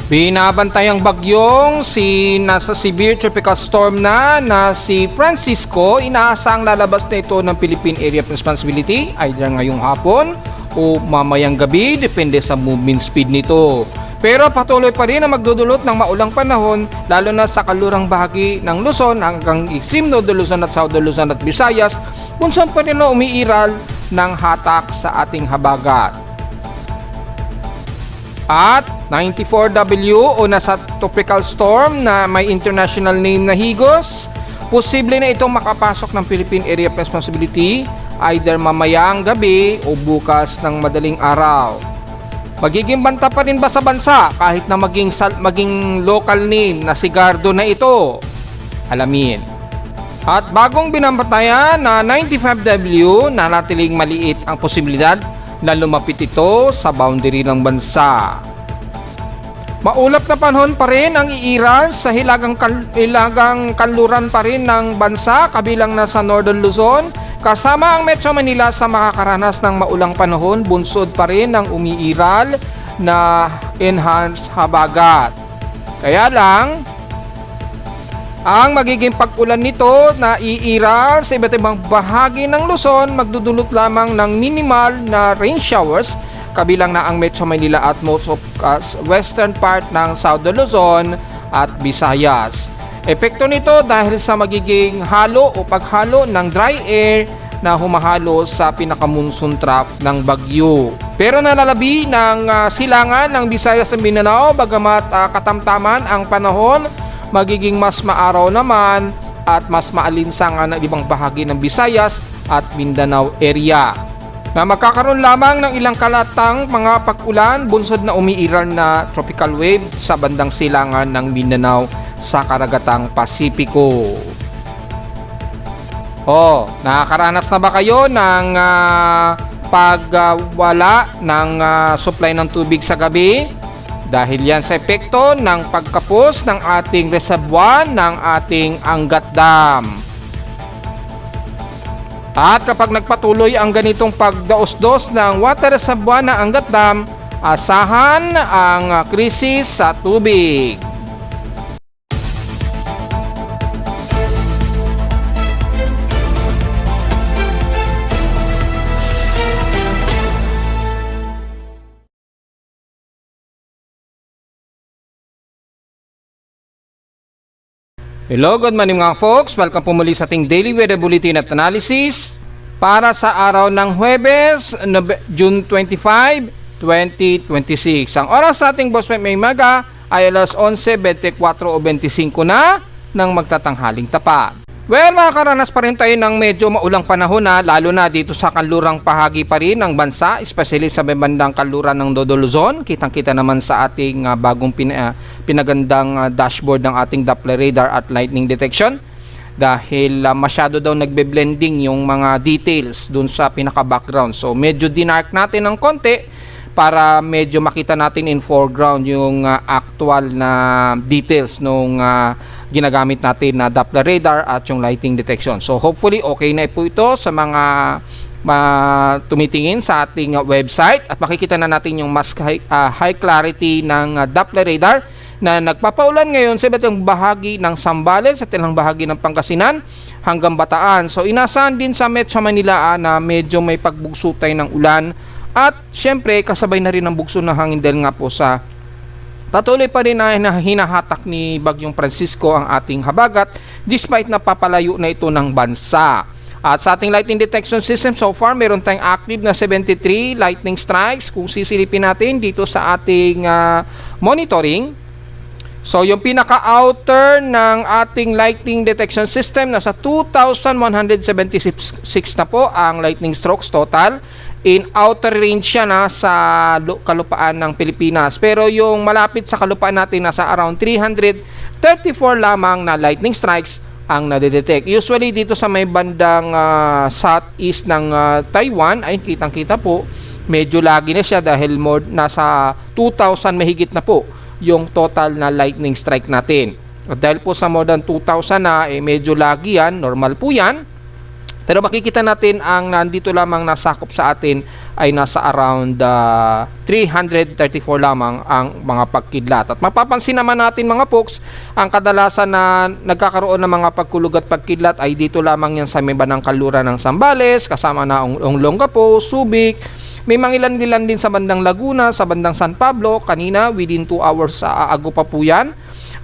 Binabantayang bagyong nasa severe tropical storm na si Francisco, inaasang lalabas na ito ng Philippine Area of Responsibility either ngayong hapon o mamayang gabi, depende sa movement speed nito. Pero patuloy pa rin ang magdudulot ng maulang panahon lalo na sa kalurang bahagi ng Luzon hanggang extreme North Luzon at South Luzon at Visayas, bunsod pa rin na umiiral ng hatak sa ating habagat. At 94W o nasa tropical storm na may international name na Higos, posible na itong makapasok ng Philippine Area of Responsibility either mamayang gabi o bukas ng madaling araw. Magiging banta pa rin ba sa bansa kahit na maging local name na Sigardo na ito? Alamin. At bagong binabatayan na 95W, nanatiling maliit ang posibilidad na lumapit ito sa boundary ng bansa. Maulap na panahon pa rin ang iiral sa hilagang kanluran pa rin ng bansa kabilang na sa Northern Luzon, kasama ang Metro Manila sa makakaranas ng maulang panahon, bunsod pa rin ng umiiral na enhanced habagat. Kaya lang, ang magiging pag-ulan nito na iiral sa iba't ibang bahagi ng Luzon magdudulot lamang ng minimal na rain showers kabilang na ang Metro Manila at most of western part ng South Luzon at Visayas. Epekto nito dahil sa magiging halo o paghalo ng dry air na humahalo sa pinakamonsoon trough ng bagyo. Pero nalalabi ng silangan ng Visayas at Mindanao bagamat katamtaman ang panahon, magiging mas maaraw naman at mas maalinsangan ng ibang bahagi ng Visayas at Mindanao area na magkakaroon lamang ng ilang kalatang mga pag-ulan bunsod na umiiral na tropical wave sa bandang silangan ng Mindanao sa karagatang Pasipiko. Nakakaranas na ba kayo ng pagwala ng supply ng tubig sa gabi? Dahil yan sa epekto ng pagkapos ng ating reservoir ng ating Angat Dam. At kapag nagpatuloy ang ganitong pagdaos-dos ng water reservoir ng Angat Dam, asahan ang krisis sa tubig. Hello, good morning mga folks. Welcome po muli sa ating Daily Weather Bulletin at Analysis para sa araw ng Huwebes, June 25, 2026. Ang oras sa ating Boss May Maga ay alas 11:24 o 25 na ng magtatanghaling tapat. Well, makakaranas pa rin tayo ng medyo maulang panahon lalo na dito sa kanlurang bahagi pa rin ng bansa, especially sa bandang kanluran ng Dodo Luzon. Kitang-kita naman sa ating bagong pinagandang dashboard ng ating Doppler radar at lightning detection dahil masyado daw nagbe-blending yung mga details dun sa pinaka-background. So medyo dinark natin ng konti para medyo makita natin in foreground yung actual na details nung ginagamit natin na Doppler radar at yung lighting detection. So hopefully okay na po ito sa mga tumitingin sa ating website at makikita na natin yung mas high clarity ng Doppler radar na nagpapaulan ngayon sa iba't ibang bahagi ng Zambales at ilang bahagi ng Pangasinan hanggang Bataan. So inasahan din sa Metro Manila na medyo may pagbugsutay ng ulan at syempre kasabay na rin ang bugso ng hangin dahil nga po sa patuloy pa rin na hinahatak ni Bagyong Francisco ang ating habagat despite na papalayo na ito ng bansa. At sa ating lightning detection system so far meron tayong active na 73 lightning strikes kung sisilipin natin dito sa ating monitoring. So yung pinaka-outer ng ating lightning detection system nasa 2,176 na po ang lightning strokes total. In outer range siya na sa kalupaan ng Pilipinas. Pero yung malapit sa kalupaan natin nasa around 334 lamang na lightning strikes ang nadedetect. Usually dito sa may bandang southeast ng Taiwan ay kitang-kita po medyo lagi na siya dahil nasa 2,000 mahigit na po yung total na lightning strike natin. At dahil po sa more than 2,000 na medyo lagi yan, normal po yan. Pero makikita natin ang nandito lamang nasakop sa atin ay nasa around 334 lamang ang mga pagkidlat. At mapapansin naman natin mga folks, ang kadalasan na nagkakaroon ng mga pagkulog at pagkidlat ay dito lamang yan sa may bandang kanluran ng Zambales, kasama na ang Olongapo, Subic. May mangilan-ilan din sa bandang Laguna, sa bandang San Pablo, kanina within 2 hours sa Aago pa po yan,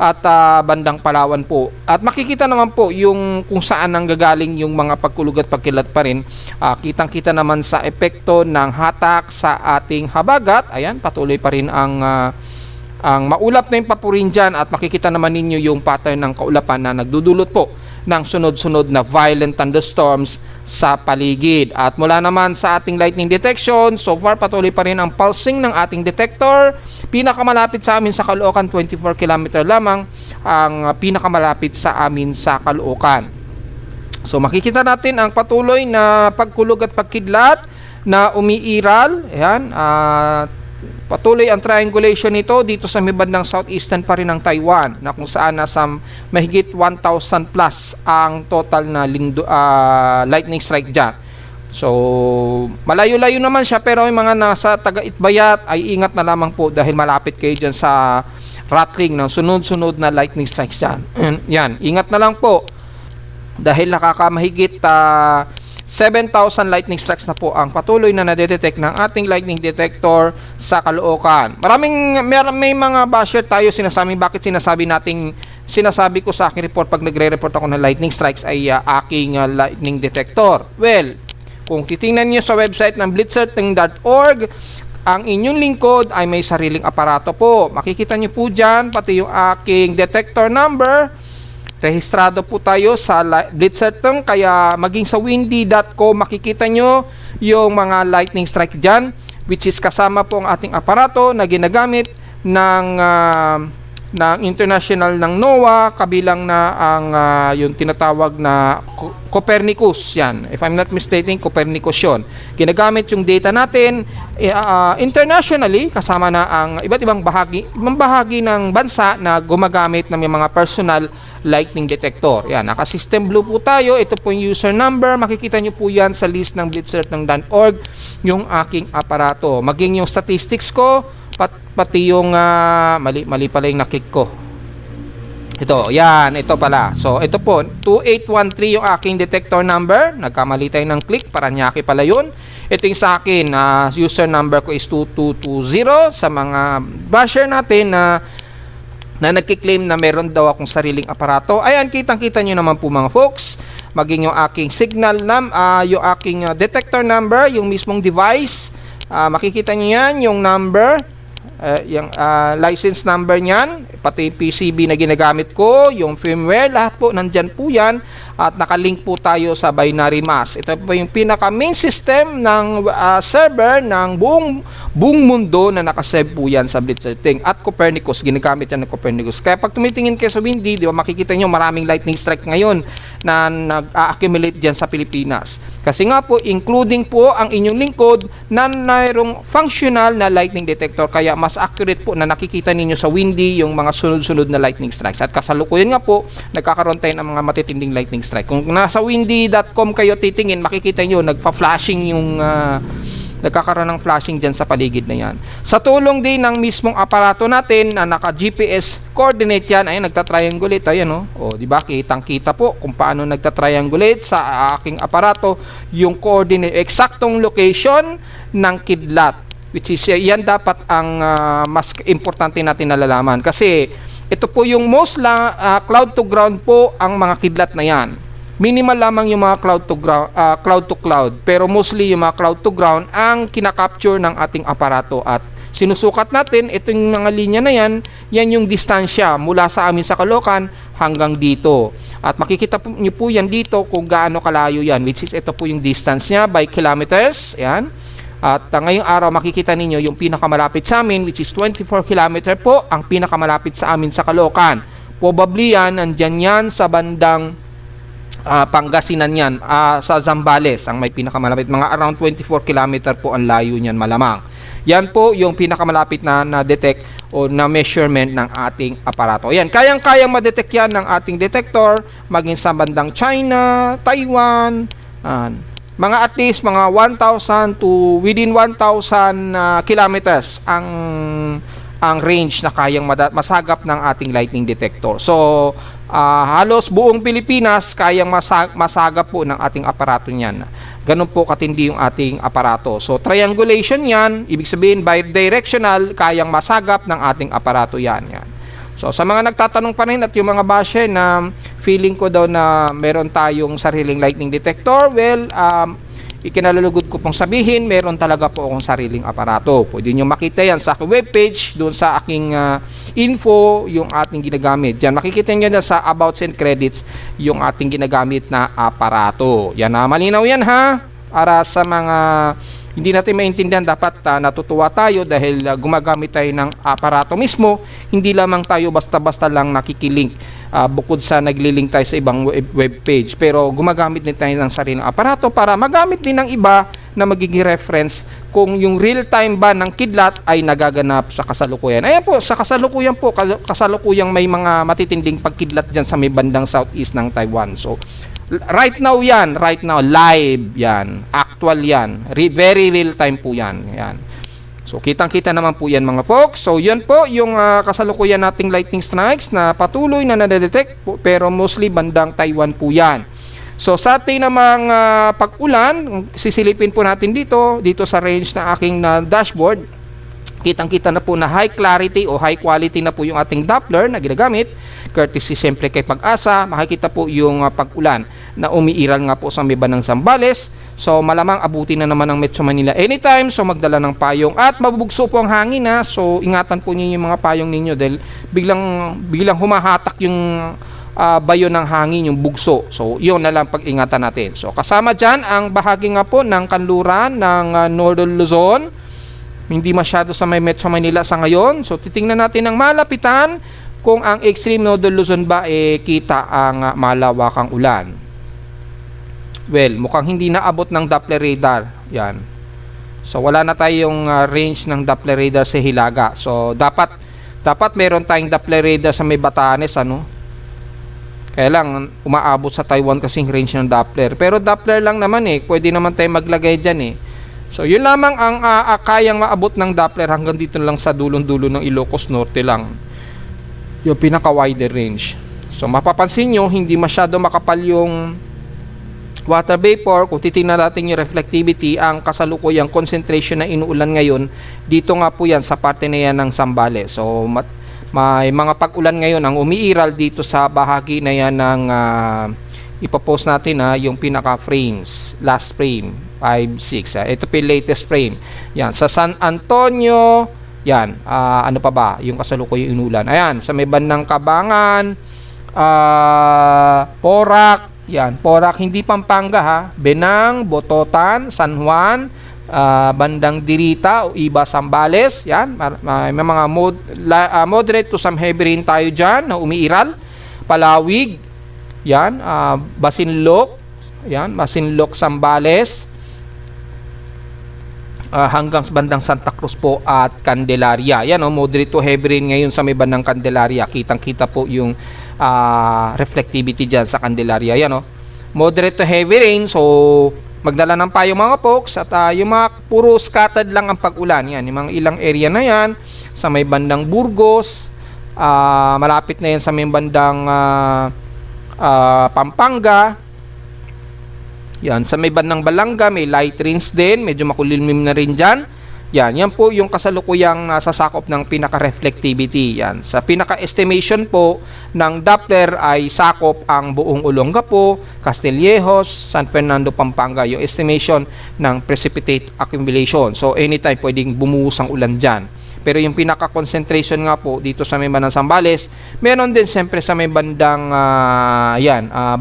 at bandang Palawan po. At makikita naman po yung kung saan nanggagaling yung mga pagkulog at pagkilat pa rin. Kitang-kita naman sa epekto ng hatak sa ating habagat. Ayan, patuloy pa rin ang maulap na yung papurin dyan, at makikita naman ninyo yung pattern ng kaulapan na nagdudulot po ng sunod-sunod na violent thunderstorms sa paligid. At mula naman sa ating lightning detection, so far patuloy pa rin ang pulsing ng ating detector. Pinakamalapit sa amin sa Caloocan, 24 km lamang ang pinakamalapit sa amin sa Caloocan. So makikita natin ang patuloy na pagkulog at pagkidlat na umiiral. Ayan, patuloy ang triangulation nito dito sa may bandang southeastern pa rin ng Taiwan, na kung saan nasa mahigit 1,000 plus ang total na lightning strike dyan. So malayo-layo naman siya, pero yung mga nasa taga-Itbayat ay ingat na lamang po dahil malapit kayo dyan sa rattling ng sunod-sunod na lightning strikes dyan. Yan, ingat na lang po dahil nakakamahigit 7,000 lightning strikes na po ang patuloy na nadetect ng ating lightning detector sa Caloocan. May mga basher tayo sinasabi, bakit sinasabi ko sa aking report pag nagre-report ako ng lightning strikes ay aking lightning detector. Well, kung titingnan niyo sa website ng blitzerting.org, ang inyong lingkod ay may sariling aparato po. Makikita niyo po dyan, pati yung aking detector number. Rehistrado po tayo sa Blitzerting, kaya maging sa windy.com makikita nyo yung mga lightning strike dyan, which is kasama po ang ating aparato na ginagamit ng international ng NOAA, kabilang na ang yung tinatawag na Copernicus. Yan, if I'm not mistaken, Copernicus yun. Ginagamit yung data natin internationally, kasama na ang iba't ibang bahagi ng bansa na gumagamit ng mga personal lightning detector. Yan, naka-system blue po tayo. Ito po yung user number. Makikita nyo po yan sa list ng blitzerting.org, yung aking aparato. Maging yung statistics ko, pati yung mali pala yung nakik ko. Ito, yan, ito pala. So, ito po, 2813 yung aking detector number. Nagkamali tayo ng click, Paranaque pala yun. Ito yung sa akin, user number ko is 2220. Sa mga basher natin na nagkiklaim na meron daw akong sariling aparato. Ayan, kitang-kita nyo naman po mga folks. Maging yung aking signal, yung aking detector number, yung mismong device. Makikita nyo yan, yung number, yung license number nyan, pati PCB na ginagamit ko, yung firmware, lahat po, nandyan po yan. At nakalink po tayo sa binary mask. Ito po yung pinaka-main system ng server ng buong mundo na nakasave po yan sa Blitzerting. At Copernicus, ginagamit yan ng Copernicus. Kaya pag tumitingin kayo sa windy, di ba, makikita nyo maraming lightning strike ngayon na nag-accumulate dyan sa Pilipinas. Kasi nga po, including po ang inyong lingkod na mayroong functional na lightning detector. Kaya mas accurate po na nakikita ninyo sa windy yung mga sunod-sunod na lightning strikes. At kasalukuyan nga po, nagkakaroon tayo ng mga matitinding lightning strike. Kung nasa windy.com kayo titingin, makikita nyo, nagpa-flashing yung nagkakaroon ng flashing dyan sa paligid na yan. Sa tulong din ng mismong aparato natin na naka-GPS coordinate yan, ay nagta-triangulate, ayan o, di ba, kitang-kita po kung paano nagta-triangulate sa aking aparato yung coordinate, eksaktong location ng kidlat, which is yan dapat ang mas importante natin nalalaman, kasi ito po yung most cloud to ground po ang mga kidlat na yan. Minimal lamang yung mga cloud to cloud, pero mostly yung mga cloud to ground ang kinakapture ng ating aparato. At sinusukat natin, ito yung mga linya na yan, yan yung distansya mula sa amin sa Caloocan hanggang dito. At makikita nyo po yan dito kung gaano kalayo yan, which is ito po yung distance niya by kilometers. Yan. At ngayong araw makikita ninyo yung pinakamalapit sa amin, which is 24 km po ang pinakamalapit sa amin sa Caloocan. Probably yan, nandyan yan sa bandang Pangasinan yan, sa Zambales ang may pinakamalapit, mga around 24 km po ang layo niyan malamang. Yan po yung pinakamalapit na detect o na measurement ng ating aparato. Yan, kayang-kayang ma-detect yan ng ating detector, maging sa bandang China, Taiwan, mga at least mga 1,000 to within 1,000 kilometers ang range na kayang masagap ng ating lightning detector. So, halos buong Pilipinas kayang masagap po ng ating aparato niyan. Ganun po katindi yung ating aparato. So, triangulation yan, ibig sabihin bidirectional, kayang masagap ng ating aparato yan. So, sa mga nagtatanong pa rin at yung mga bashe na feeling ko daw na meron tayong sariling lightning detector, well, ikinalulugod ko pong sabihin, meron talaga po akong sariling aparato. Pwede nyo makita yan sa aking webpage, doon sa aking info, yung ating ginagamit. Diyan, makikita nyo na sa Abouts and Credits, yung ating ginagamit na aparato. Yan na, malinaw yan ha. Para sa mga hindi natin maintindihan, dapat natutuwa tayo dahil gumagamit tayo ng aparato mismo. Hindi lamang tayo basta-basta lang nakikilink bukod sa naglilink tayo sa ibang web page. Pero gumagamit din tayo ng sariling aparato para magamit din ng iba na magiging reference kung yung real-time ba ng kidlat ay nagaganap sa kasalukuyan. Ayan po, sa kasalukuyan po, kasalukuyang may mga matitinding pagkidlat dyan sa may bandang southeast ng Taiwan. So, right now yan, live yan, actual yan, very real time po yan. So kitang-kita naman po yan mga folks. So yan po yung kasalukuyan nating lightning strikes na patuloy na nadedetect po, pero mostly bandang Taiwan po yan. So sa ating namang pag-ulan, sisilipin po natin dito sa range na aking dashboard. Kitang-kita na po na high clarity o high quality na po yung ating Doppler na ginagamit. Courtesy siyempre kay Pag-asa, makikita po yung pag-ulan na umiiral nga po sa may bandang Zambales. So malamang abutin na naman ng Metro Manila anytime. So magdala ng payong at mabubugso po ang hangin na. So ingatan po niyo yung mga payong ninyo dahil biglang humahatak yung bayo ng hangin, yung bugso. So yun na lang pag-ingatan natin. So kasama dyan ang bahagi nga po ng kanluran ng Northern Luzon. Hindi masyado sa may Metro Manila sa ngayon. So titingnan natin ang malapitan kung ang extreme Northern Luzon ba kita ang malawakang ulan. Well, mukhang hindi naabot ng Doppler radar. Yan. So wala na tayong range ng Doppler radar sa Hilaga. So dapat meron tayong Doppler radar sa may Batanes, ano? Kaya lang umaabot sa Taiwan kasing range ng Doppler. Pero Doppler lang naman pwede naman tayong maglagay diyan So yun lamang ang kayang maabot ng Doppler hanggang dito lang sa dulong-dulo ng Ilocos Norte lang. Yung pinaka-wider range. So mapapansin nyo, hindi masyado makapal yung water vapor. Kung titingnan natin yung reflectivity, ang kasalukuyang concentration na inuulan ngayon, dito nga po yan sa parte na yan ng Zambales. So may mga pag-ulan ngayon ang umiiral dito sa bahagi na yan ng ipopost natin yung pinaka-frames, last frame 5, 6. Ito po yung latest frame. Yan, sa San Antonio, yan, ano pa ba? Yung kasalukuyang inulan. Ayan, sa may bandang Cabangan, Porac, yan, Porac, hindi Pampanga ha. Benang, Bototan, San Juan, bandang Dirita o Iba, Zambales, yan, may mga moderate to some heavy rain tayo dyan na umiiral. Palawig, yan, Basinloc, yan, Basinloc, Zambales, hanggang bandang Santa Cruz po at Candelaria. Yan, moderate to heavy rain ngayon sa may bandang Candelaria. Kitang-kita po yung reflectivity dyan sa Candelaria. Yan, moderate to heavy rain. So, magdala ng payong mga folks at yung mga puro scattered lang ang pag-ulan. Yan, yung mga ilang area na yan sa may bandang Burgos, malapit na yan sa may bandang Pampanga. Yan, sa may bandang Balanga, may light rains din, medyo makulimlim na rin dyan. Yan po yung kasalukuyang sasakop ng pinaka-reflectivity. Yan, sa pinaka-estimation po ng Doppler ay sakop ang buong Olongapo, Castillejos, San Fernando, Pampanga, yung estimation ng precipitate accumulation. So, anytime pwedeng bumuhos ang ulan dyan. Pero yung pinaka-concentration nga po dito sa may bandang Zambales, meron din siyempre sa may bandang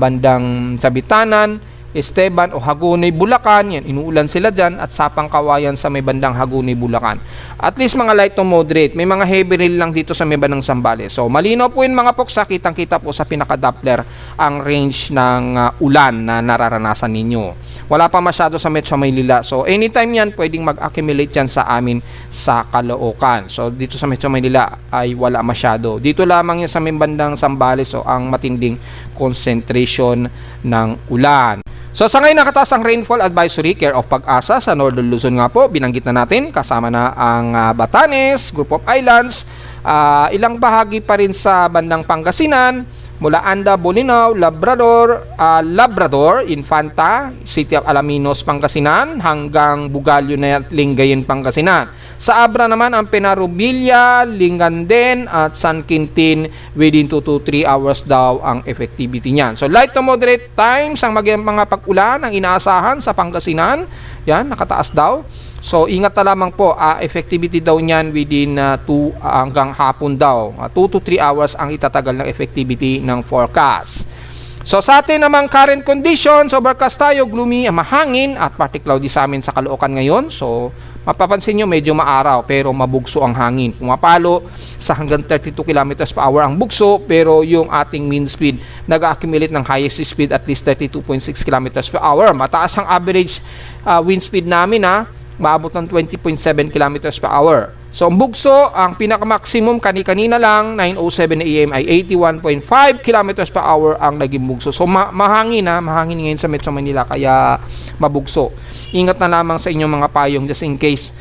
bandang Sabitanan, Esteban o Hagonoy, Bulacan, yan, inuulan sila dyan, at Sapang Kawayan sa may bandang Hagonoy, Bulacan. At least mga light to moderate, may mga heavy rain lang dito sa may bandang Zambales. So malinaw po yun mga poksa, kitang-kita po sa pinaka-Doppler ang range ng ulan na nararanasan ninyo. Wala pa masyado sa Metro Manila. So anytime yan, pwedeng mag-accumulate yan sa amin sa Caloocan. So dito sa Metro Manila ay wala masyado. Dito lamang yan sa may bandang Zambales, so ang matinding concentration ng ulan. So sa ngayon nakataas ang rainfall advisory care of Pag-asa sa Northern Luzon nga po, binanggit na natin, kasama na ang Batanes, Group of Islands, ilang bahagi pa rin sa bandang Pangasinan, mula Anda, Bolinao, Labrador, Infanta, City of Alaminos, Pangasinan, hanggang Bugalyo na at Lingayen, Pangasinan. Sa Abra naman ang Penarubilla, Linganden at San Quintin within 2 to 3 hours daw ang effectivity niyan. So light to moderate times ang mga pag-ulan ang inaasahan sa Pangasinan. Yan, nakataas daw. So ingat na lamang po, effectivity daw niyan within 2 hanggang hapon daw. 2 to 3 hours ang itatagal ng effectivity ng forecast. So sa atin namang current conditions, overcast tayo, gloomy, mahangin at partly cloudy sa amin sa Caloocan ngayon. So mapapansin nyo medyo maaraw pero mabugso ang hangin. Pumapalo sa hanggang 32 km per hour ang bugso, pero yung ating mean speed nag-accumulate ng highest speed at least 32.6 km per hour. Mataas ang average wind speed namin, maabot ng 20.7 km per hour. So ang bugso, ang pinaka-maximum kanina lang 9:07 AM ay 81.5 km per hour ang naging bugso. So mahangin ngayon sa Metro Manila kaya mabugso. Ingat na lamang sa inyong mga payong just in case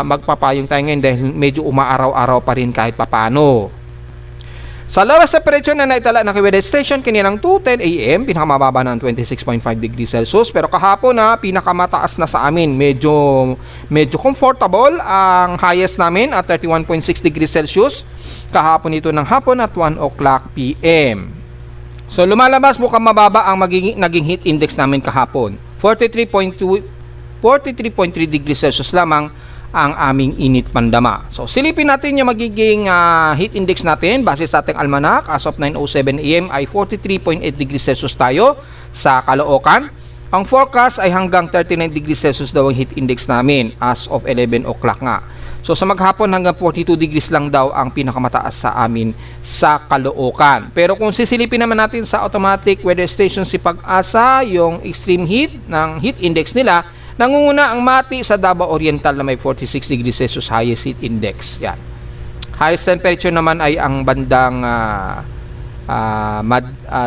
magpapayong tayo ngayon dahil medyo umaaraw-araw pa rin kahit papano. Sa lowest temperature na naitala ng weather station kaninang 2:10 AM, pinakamababa ng 26.5 degrees Celsius. Pero kahapon pinakamataas na sa amin. Medyo comfortable ang highest namin at 31.6 degrees Celsius. Kahapon ito ng hapon at 1 o'clock PM. So lumalabas mukhang mababa ang naging heat index namin kahapon. 43.3 degrees Celsius lamang ang aming init pandama. So silipin natin yung magiging heat index natin base sa ating almanac. As of 9:07 AM ay 43.8 degrees Celsius tayo sa Caloocan. Ang forecast ay hanggang 39 degrees Celsius daw ang heat index namin as of 11 o'clock nga. So sa maghapon hanggang 42 degrees lang daw ang pinakamataas sa amin sa Caloocan. Pero kung sisilipin naman natin sa automatic weather station si Pag-asa, yung extreme heat ng heat index nila, nangunguna ang Mati sa Davao Oriental na may 46 degrees Celsius highest heat index. Yan. Highest temperature naman ay ang bandang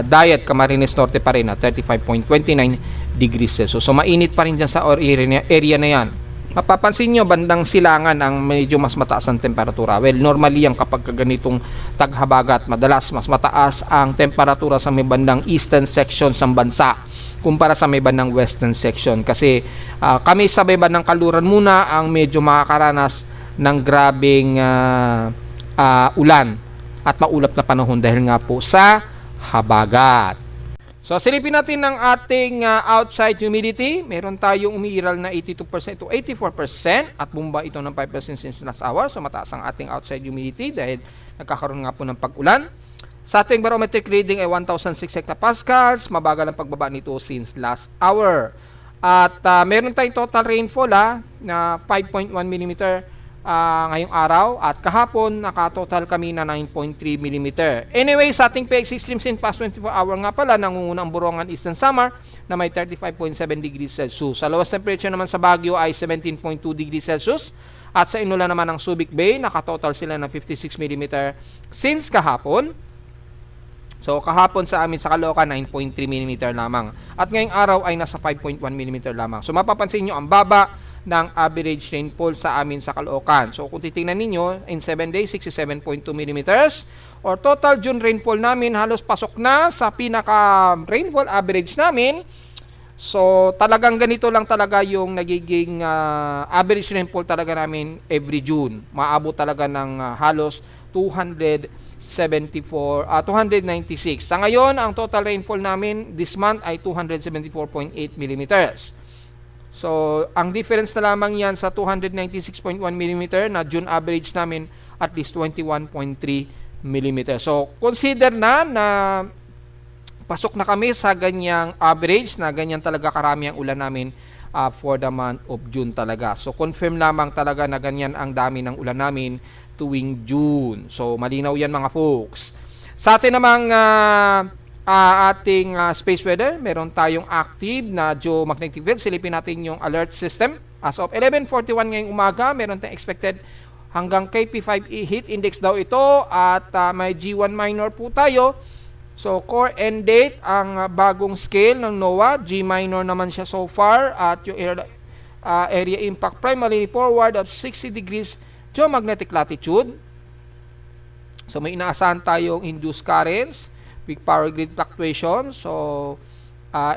Dayat, Camarines Norte pa rin at 35.29 degrees Celsius. So mainit pa rin dyan sa area na yan. Mapapansin nyo, bandang Silangan ang medyo mas mataas ang temperatura. Well, normally yan kapag ganitong taghabagat, madalas mas mataas ang temperatura sa may bandang eastern section ng bansa kumpara sa may bandang western section. Kasi kami sa may bandang Kaluran muna ang medyo makakaranas ng grabing ulan at maulap na panahon dahil nga po sa habagat. So silipin natin ng ating outside humidity. Meron tayong umiiral na 82% to 84% at bumaba ito ng 5% since last hour. So mataas ang ating outside humidity dahil nagkakaroon nga po ng pag-ulan. Sa ating barometric reading ay 1,006 hectopascals. Mabagal ang pagbaba nito since last hour. At meron tayong total rainfall na 5.1 mm ngayong araw. At kahapon, nakatotal kami na 9.3 mm. Anyway, sa ating PX extremes in past 24 hour nga pala, nangunguna ang Borongan Eastern Samar na may 35.7 degrees Celsius. Sa lowest temperature naman sa Baguio ay 17.2 degrees Celsius. At sa Inula naman ng Subic Bay, nakatotal sila ng 56 mm since kahapon. So kahapon sa amin sa Caloocan 9.3 mm lamang. At ngayong araw ay nasa 5.1 mm lamang. So mapapansin nyo ang baba ng average rainfall sa amin sa Caloocan. So kung titingnan ninyo, in 7 days 67.2 mm or total June rainfall namin halos pasok na sa pinaka rainfall average namin. So talagang ganito lang talaga yung nagiging average rainfall talaga namin every June. Maabot talaga ng halos 296. Sa ngayon, ang total rainfall namin this month ay 274.8 mm. So, ang difference na lamang yan sa 296.1 mm na June average namin at least 21.3 mm. So, consider na pasok na kami sa ganyang average na ganyan talaga karami ang ulan namin for the month of June talaga. So, confirm lamang talaga na ganyan ang dami ng ulan namin tuwing June. So, malinaw yan mga folks. Sa atin namang ating space weather, meron tayong active na geomagnetic field. Silipin natin yung alert system. As of 11:41 ngayong umaga, meron tayong expected hanggang KP5 heat index daw ito at may G1 minor po tayo. So, core end date, ang bagong scale ng NOAA, G minor naman siya so far, at yung area impact primarily forward of 60 degrees geomagnetic latitude. So, may inaasahan tayong induced currents, weak power grid fluctuations. So,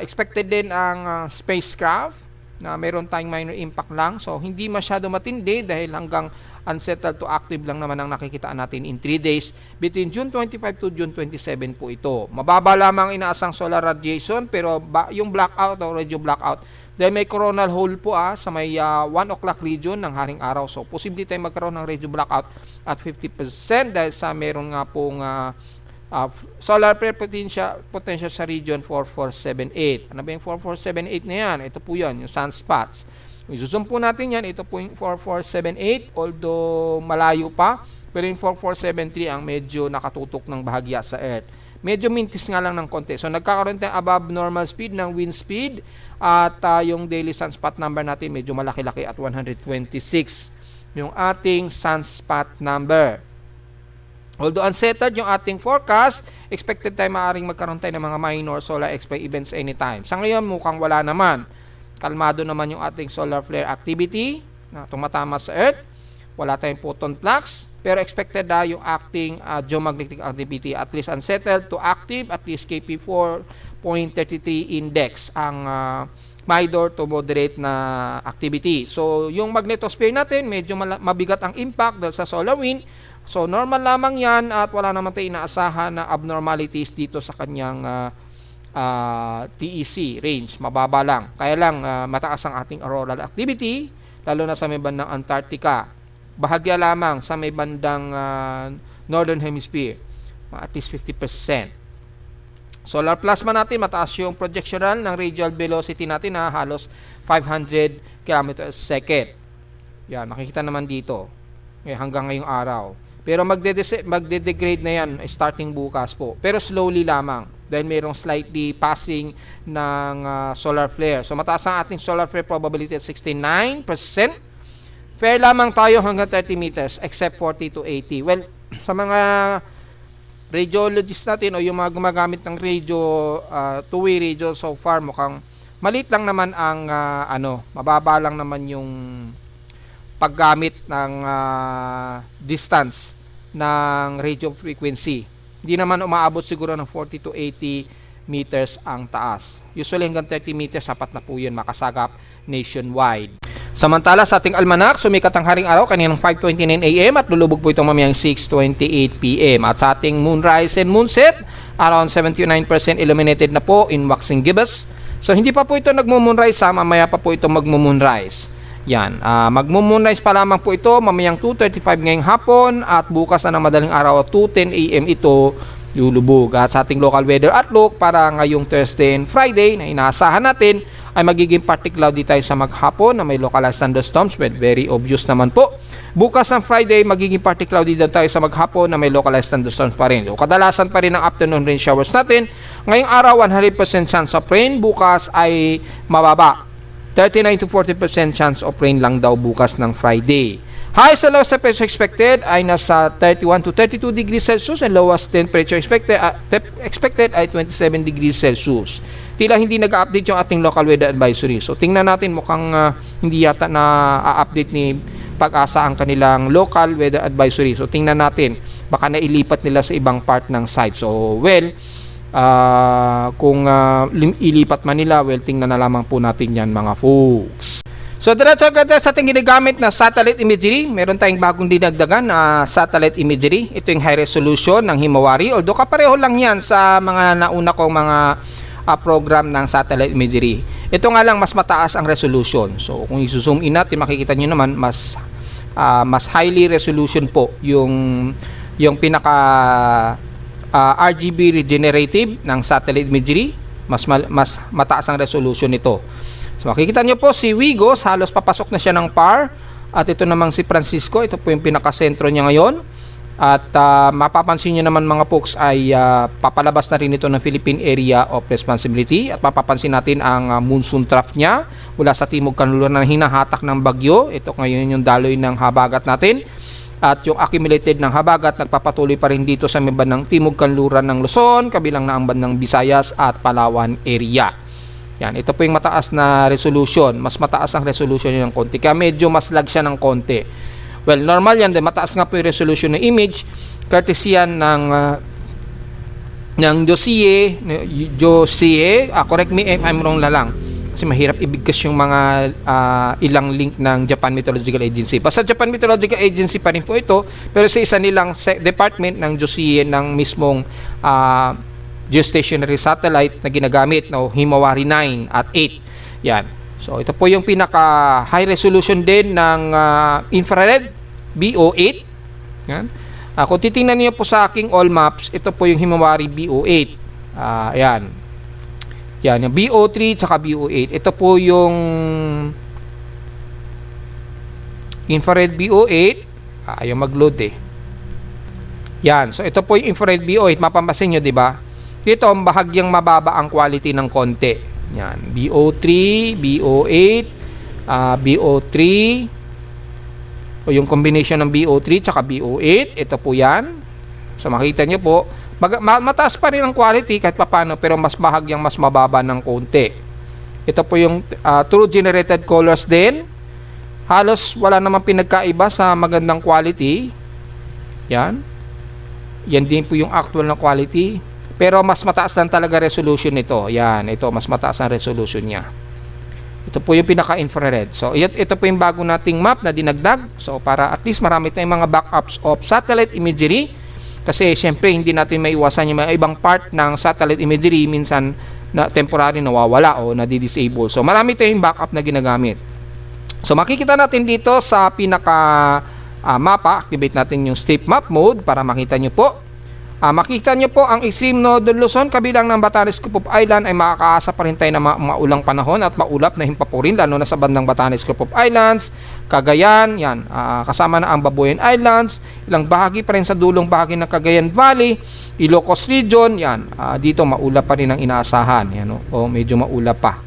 expected din ang spacecraft na meron tayong minor impact lang. So, hindi masyado matindi dahil hanggang unsettled to active lang naman ang nakikitaan natin in 3 days between June 25 to June 27 po ito. Mababa lamang inaasang solar radiation pero yung blackout o radio blackout dahil may coronal hole po sa may 1 o'clock region ng haring araw. So, posible tayong magkaroon ng radio blackout at 50% dahil sa meron nga pong solar flare potential sa region 4478. Ano ba yung 4478 na yan? Ito po yan, yung sunspots. I-zoom po natin yan. Ito po yung 4478, although malayo pa. Pero yung 4473 ang medyo nakatutok ng bahagya sa Earth. Medyo mintis nga lang ng konti. So, nagkakaroon tayo above normal speed ng wind speed. At yung daily sunspot number natin medyo malaki-laki at 126. Yung ating sunspot number. Although unsettled yung ating forecast, expected tayo maaaring magkaroon tayo ng mga minor solar X-ray events anytime. Sa ngayon, mukhang wala naman. Kalmado naman yung ating solar flare activity na tumatama sa Earth. Wala tayong photon flux. Pero expected yung acting geomagnetic activity at least unsettled to active, at least KP 4.33 index ang minor to moderate na activity. So, yung magnetosphere natin, medyo mabigat ang impact dahil sa solar wind. So, normal lamang yan at wala naman tayo inaasahan na abnormalities dito sa kanyang TEC range. Mababa lang. Kaya lang, mataas ang ating auroral activity, lalo na sa may bandang Antarctica. Bahagya lamang sa may bandang Northern Hemisphere. At least 50%. Solar plasma natin, mataas yung projectional ng radial velocity natin na halos 500 km/s. Yan, makikita naman dito. Hanggang ngayong araw. Pero magde-degrade na yan starting bukas po. Pero slowly lamang dahil mayroong slightly passing ng solar flare. So mataas ang ating solar flare probability at 69%. Fair lamang tayo hanggang 30 meters except 40 to 80. Well, sa mga radiologists natin o yung mga gumagamit ng radio, two-way radio so far, mukhang maliit lang naman ang mababa lang naman yung paggamit ng distance ng radio frequency. Hindi naman umaabot siguro ng 40 to 80 meters ang taas. Usually hanggang 30 meters, sapat na po yun makasagap nationwide. Samantala sa ating almanac, sumikat ang haring araw kaninang 5:29 AM at lulubog po ito mamayang 6:28 PM. At sa ating moonrise and moonset, around 79% illuminated na po in waxing gibbous. So hindi pa po ito nagmo-moonrise, mamaya pa po ito magmo-moonrise. Yan, magmo-moonrise pa lamang po ito mamayang 2:35 ngayong hapon at bukas na ng madaling araw 2:10 AM ito lulubog. At sa ating local weather outlook para ngayong Thursday and Friday na inaasahan natin ay magiging partly cloudy tayo sa maghapon na may localized thunderstorms, but very obvious naman po. Bukas ng Friday, magiging partly cloudy din tayo sa maghapon na may localized thunderstorms pa rin. O kadalasan pa rin ang afternoon rain showers natin. Ngayong araw, 100% chance of rain. Bukas ay mababa. 39 to 40% chance of rain lang daw bukas ng Friday. Highest and lowest temperature expected ay nasa 31 to 32 degrees Celsius and lowest temperature expected ay 27 degrees Celsius. Tila hindi nag-update yung ating local weather advisory. So tingnan natin, mukhang hindi yata na-update ni Pag-asa ang kanilang local weather advisory. So tingnan natin, baka nailipat nila sa ibang part ng site. So kung ilipat man nila, tingnan na lamang po natin yan mga folks. So diretso agad sa ating ginagamit na satellite imagery. Meron tayong bagong dinagdagan na satellite imagery. Ito yung high resolution ng Himawari. Although kapareho lang yan sa mga nauna kong mga program ng satellite imagery. Ito nga lang mas mataas ang resolution. So kung i-zoom in natin, makikita nyo naman mas highly resolution po yung pinaka RGB regenerative ng satellite imagery. Mas mataas ang resolution nito. So makikita nyo po si Wigos, halos papasok na siya ng PAR. At ito namang si Francisco, ito po yung pinakasentro niya ngayon. At mapapansin nyo naman mga folks ay papalabas na rin ito ng Philippine Area of Responsibility. At mapapansin natin ang monsoon trough niya mula sa timog kanluran na hinahatak ng bagyo. Ito ngayon yung daloy ng habagat natin. At yung accumulated ng habagat nagpapatuloy pa rin dito sa may bandang timog kanluran ng Luzon, kabilang na ang bandang Visayas at Palawan area. Yan, ito po yung mataas na resolution. Mas mataas ang resolution niya ng konti. Kaya medyo mas lag siya ng konti. Well, normal yan. Mataas nga po yung resolution ng image. Courtesy yan ng dossier. Correct me if I'm wrong na lang. Kasi mahirap ibigkas yung mga ilang link ng Japan Meteorological Agency. Basta Japan Meteorological Agency pa rin po ito, pero sa isa nilang department ng JOSIE ng mismong geostationary satellite na ginagamit, no, Himawari 9 at 8. Yan. So ito po yung pinaka high resolution din ng infrared BO8. Yan. Kung titingnan niyo po sa aking all maps, ito po yung Himawari BO8. Ayan. Yan, yung BO3 tsaka BO8. Ito po yung infrared BO8. Ayaw mag-load eh. Yan, so ito po yung infrared BO8. Mapapansin nyo, di ba? Dito, bahagyang mababa ang quality ng konti. Yan, BO3, BO8, BO3. O yung combination ng BO3 tsaka BO8. Ito po yan. So makita nyo po, mataas pa rin ang quality kahit papano, pero mas bahagyang mas mababa ng konti. Ito po yung true generated colors din. Halos wala namang pinagkaiba sa magandang quality. Yan. Yan din po yung actual na quality. Pero mas mataas lang talaga resolution nito. Yan. Ito, mas mataas ang resolution niya. Ito po yung pinaka-infrared. So, ito po yung bago nating map na dinagdag. So, para at least marami tayong mga backups of satellite imagery. Kasi syempre hindi natin maiwasan yung mga ibang part ng satellite imagery minsan na temporary nawawala o nadi-disable. So marami tayong backup na ginagamit. So makikita natin dito sa pinaka mapa, activate natin yung steep map mode para makita nyo po. Makikita nyo po ang extreme northern Luzon kabilang ng Batanes Group of Island ay makakaasa pa rin tayo na maulang panahon at maulap na himpapurin lalo na sa bandang Batanes Group of Islands, Cagayan, yan, kasama na ang Babuyan Islands, ilang bahagi pa rin sa dulong bahagi ng Cagayan Valley, Ilocos Region, yan, dito maulap pa rin ang inaasahan, yan, o medyo maulap pa.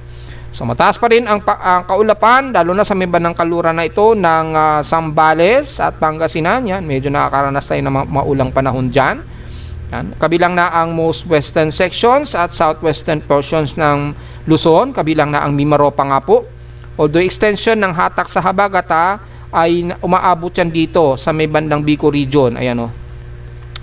So mataas pa rin ang kaulapan lalo na sa may bandang kaluran na ito ng Zambales at Pangasinan, yan, medyo nakakaranas tayo ng maulang panahon dyan. Yan. Kabilang na ang most western sections at southwestern portions ng Luzon, kabilang na ang Mimaropa nga po. Although extension ng hatak sa habagat ay umaabot yan dito sa may bandang Bicol region. Ayan o.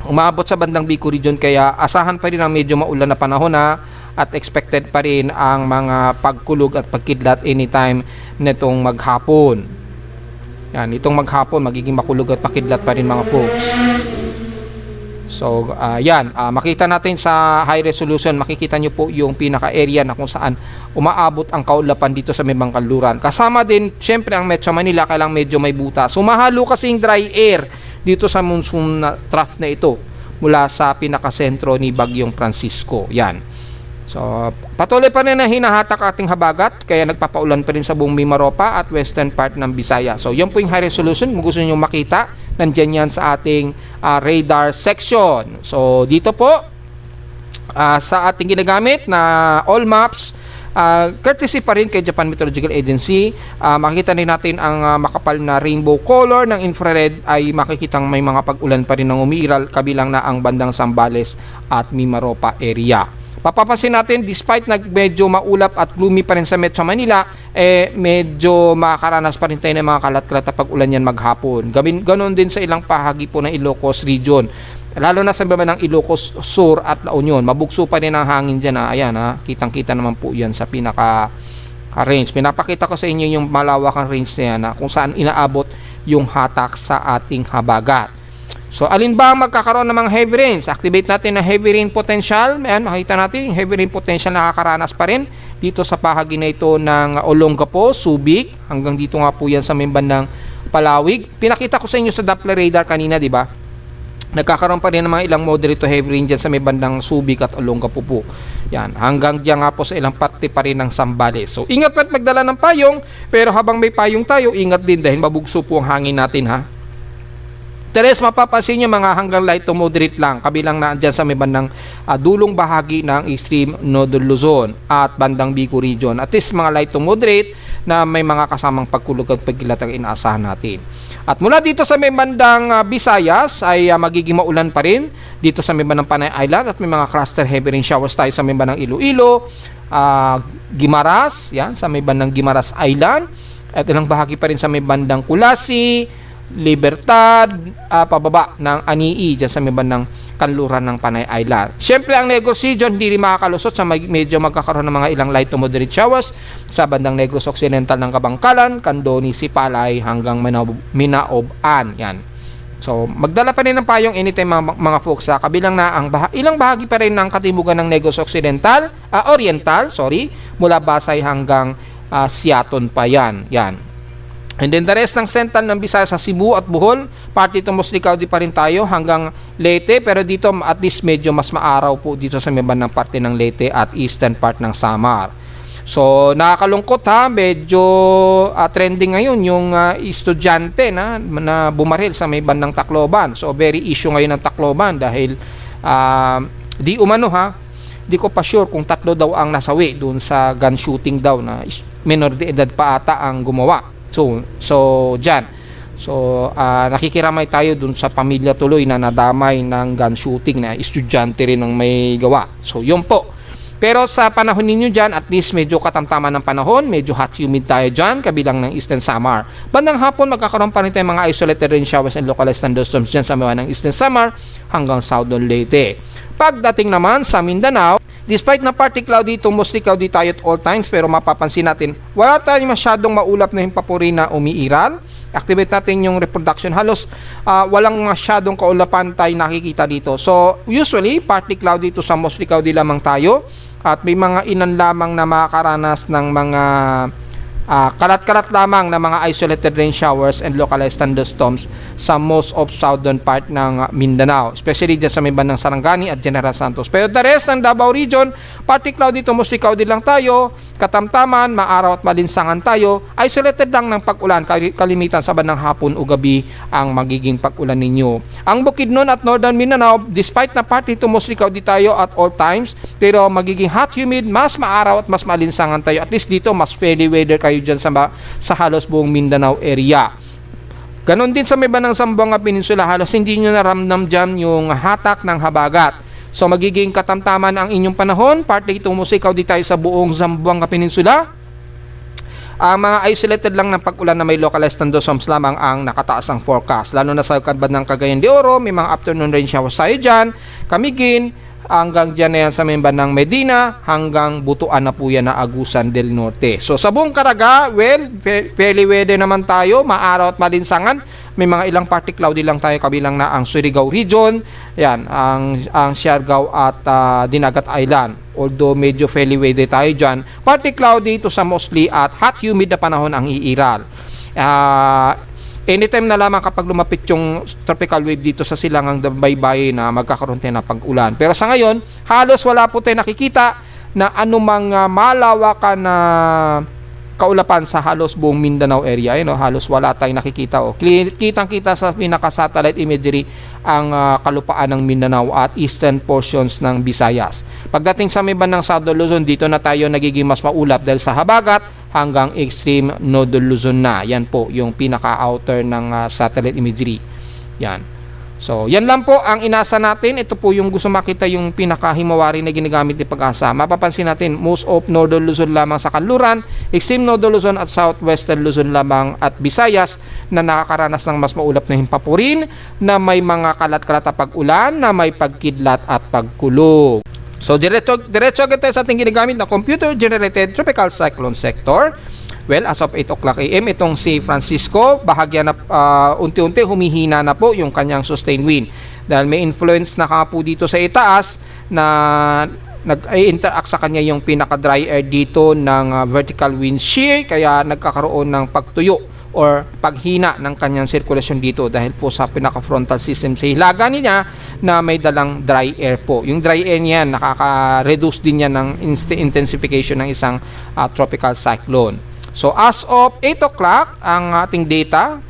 Umaabot sa bandang Bicol region kaya asahan pa rin ang medyo maulan na panahon at expected pa rin ang mga pagkulog at pagkidlat anytime nitong maghapon. Yan, itong maghapon magiging makulog at pakidlat pa rin mga folks. So, makita natin sa high resolution, makikita nyo po yung pinaka-area na kung saan umaabot ang kaulapan dito sa may Bangkaluran. Kasama din, syempre, ang Metro Manila, kailang medyo may butas. Sumahalo kasing dry air dito sa monsoon na trough na ito mula sa pinaka-sentro ni Bagyong Francisco. Yan. So, patuloy pa rin na hinahatak ating habagat, kaya nagpapaulan pa rin sa buong Mimaropa at western part ng Bisaya. So, yan po yung high resolution. Kung gusto nyo makita, nandyan yan sa ating radar section. So, dito po, sa ating ginagamit na all maps, courtesy pa rin kay Japan Meteorological Agency, makikita rin natin ang makapal na rainbow color ng infrared ay makikitang may mga pag-ulan pa rin ng umiiral kabilang na ang bandang Zambales at Mimaropa area. Papapansin natin, despite medyo maulap at gloomy pa rin sa Metro Manila, medyo makakaranas pa rin tayo ng mga kalat-kalat na pag-ulan yan maghapon. Ganon din sa ilang pahagi po ng Ilocos region. Lalo na sa baba ng Ilocos Sur at La Union. Mabugso pa rin ang hangin dyan. Ayan, kitang-kita naman po yan sa pinaka-range. Pinapakita ko sa inyo yung malawakang range na yan, kung saan inaabot yung hatak sa ating habagat. So, alin ba ang magkakaroon ng mga heavy rains? Activate natin ang heavy rain potential. Ayan, makita natin yung heavy rain potential nakakaranas pa rin dito sa bahagi na ito ng Olongapo, Subic. Hanggang dito nga po yan sa may bandang Palawig. Pinakita ko sa inyo sa Doppler radar kanina, di ba? Nagkakaroon pa rin ng mga ilang moderate to heavy rain dyan sa may bandang Subic at Olongapo po. Yan, hanggang dyan nga po sa ilang parte pa rin ng Zambales. So, ingat pa at magdala ng payong. Pero habang may payong tayo, ingat din dahil mabugso po ang hangin natin, ha? Teres, mapapansin nyo mga hanggang light to moderate lang, kabilang na dyan sa may bandang dulong bahagi ng extreme Northern Luzon at bandang Bicol region. At least mga light to moderate na may mga kasamang pagkulog at pagkilat ang inaasahan natin. At mula dito sa may bandang Visayas ay magiging maulan pa rin dito sa may bandang Panay Island at may mga cluster heavy rain showers tayo sa may bandang Iloilo, Guimaras, yan, sa may bandang Guimaras Island, at ilang bahagi pa rin sa may bandang Kulasi, Libertad, pababa ng Anii, dyan sa may bandang kanluran ng Panay Island. Siyempre, ang Negros region hindi rin makakalusot sa medyo magkakaroon ng mga ilang light to moderate showers sa bandang Negros Occidental ng Kabangkalan, Candoni, Sipalay hanggang Minaob-an. Yan. So, magdala pa rin ng payong anytime mga folks sa kabilang na ang ilang bahagi pa rin ng katimugan ng Negros Oriental, mula Basay hanggang Siaton pa yan. Yan. And then the rest ng central ng Visayas sa Cebu at Bohol, parte ito mostly cloudy pa rin tayo hanggang Leyte, pero dito at least medyo mas maaraw po dito sa may bandang parte ng Leyte at eastern part ng Samar. So nakakalungkot ha, medyo trending ngayon yung estudyante na bumaril sa may bandang Tacloban. So very issue ngayon ng Tacloban dahil di umano ha, di ko pa sure kung 3 daw ang nasawi doon sa gun shooting daw na minor de edad pa ata ang gumawa. So dyan. So, nakikiramay tayo dun sa pamilya tuloy na nadamay ng gun shooting na estudyante rin ang may gawa. So, yun po. Pero sa panahon ninyo dyan, at least medyo katamtaman ng panahon, medyo hot humid tayo dyan, kabilang ng Eastern Samar. Bandang hapon, magkakaroon pa rin tayo mga isolated rain showers and localized thunderstorms dyan sa mga ng Eastern Samar hanggang Southern Leyte. Pagdating naman sa Mindanao, despite na partly cloudy to mostly cloudy tayo at all times, pero mapapansin natin, wala tayong masyadong maulap na himpapuri na umiiral. Activate natin yung reproduction. Halos walang masyadong kaulapan tayo nakikita dito. So, usually, partly cloudy to sa mostly cloudy lamang tayo. At may mga ilan lamang na makakaranas ng mga kalat-kalat lamang na mga isolated rain showers and localized thunderstorms sa most of southern part ng Mindanao, especially dyan sa may bandang Sarangani at General Santos. Pero the rest ng Davao region, partly cloudy to mostly cloudy lang tayo, katamtaman, maaraw at malinsangan tayo, isolated lang ng pag-ulan, kalimitan sa bandang hapon o gabi ang magiging pag-ulan ninyo. Ang Bukidnon at Northern Mindanao, despite na partly to mostly cloudy tayo at all times, pero magiging hot, humid, mas maaraw at mas malinsangan tayo. At least dito, mas fairly weather kayo dyan sa halos buong Mindanao area. Ganon din sa may bandang Zamboanga Peninsula, halos hindi nyo naramdam dyan yung hatak ng habagat. So magiging katamtaman ang inyong panahon, partly itong musikaw di tayo sa buong Zamboanga Peninsula. Ang mga isolated lang ng pag-ulan na may localized thunderstorms lamang ang nakataas ang forecast. Lalo na sa kadbad ng Cagayan de Oro, may mga afternoon rain showers tayo dyan, Camiguin, hanggang dyan na yan sa may bandang Medina, hanggang Butuan na po yan na Agusan del Norte. So sa buong Caraga, well, fairly weather naman tayo, maaraw at malinsangan. May mga ilang partly cloudy lang tayo, kabilang na ang Surigao region, yan, ang Siargao at Dinagat Island. Although medyo fairly weather tayo dyan, partly cloudy to sa mostly at hot humid na panahon ang iiral. Anytime na lamang kapag lumapit yung tropical wave dito sa silangang Baybayin na magkakaroon tayo ng pag-ulan. Pero sa ngayon, halos wala po tayo nakikita na anumang malawakan na kaulapan sa halos buong Mindanao area. Halos wala tayong nakikita. Kitang-kita sa pinaka-satellite imagery ang kalupaan ng Mindanao at eastern portions ng Visayas. Pagdating sa may bandang Southern Luzon, dito na tayo nagiging mas maulap dahil sa habagat hanggang extreme Northern Luzon na. Yan po yung pinaka-outer ng satellite imagery. Yan. So, yan lang po ang inasa natin. Ito po yung gusto makita yung pinaka-himawari na ginagamit ni Pag-asa. Mapapansin natin, most of Northern Luzon lamang sa kanluran, extreme Northern Luzon at Southwestern Luzon lamang at Visayas na nakakaranas ng mas maulap na himpapurin, na may mga kalat-kalat na pag-ulan, na may pagkidlat at pagkulog. So, diretso agad tayo sa ating ginagamit na computer-generated tropical cyclone sector. Well, as of 8 o'clock AM, itong si Francisco, bahagya na unti-unti humihina na po yung kanyang sustained wind. Dahil may influence na po dito sa itaas na nag-interact sa kanya yung pinaka-dry air dito ng vertical wind shear, kaya nagkakaroon ng pagtuyo or paghina ng kanyang sirkulasyon dito dahil po sa pinaka-frontal system sa hilaga niya na may dalang dry air po. Yung dry air niyan, nakaka-reduce din yan ng intensification ng isang tropical cyclone. So, as of 8 o'clock, ang ating data,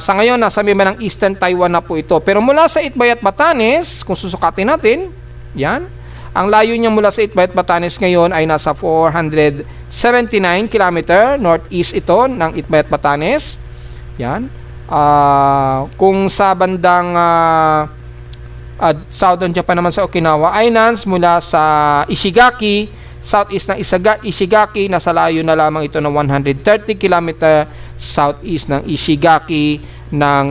Sa ngayon, nasa may ng Eastern Taiwan na po ito. Pero mula sa Itbay at Batanes, kung susukatin natin, yan, ang layo niya mula sa Itbay at Batanes ngayon ay nasa 479 km. Northeast ito ng Itbay at Batanes. Yan. Kung sa bandang Southern Japan naman sa Okinawa Islands, mula sa Ishigaki, southeast ng Ishigaki, nasa layo na lamang ito ng 130 km southeast ng Ishigaki ng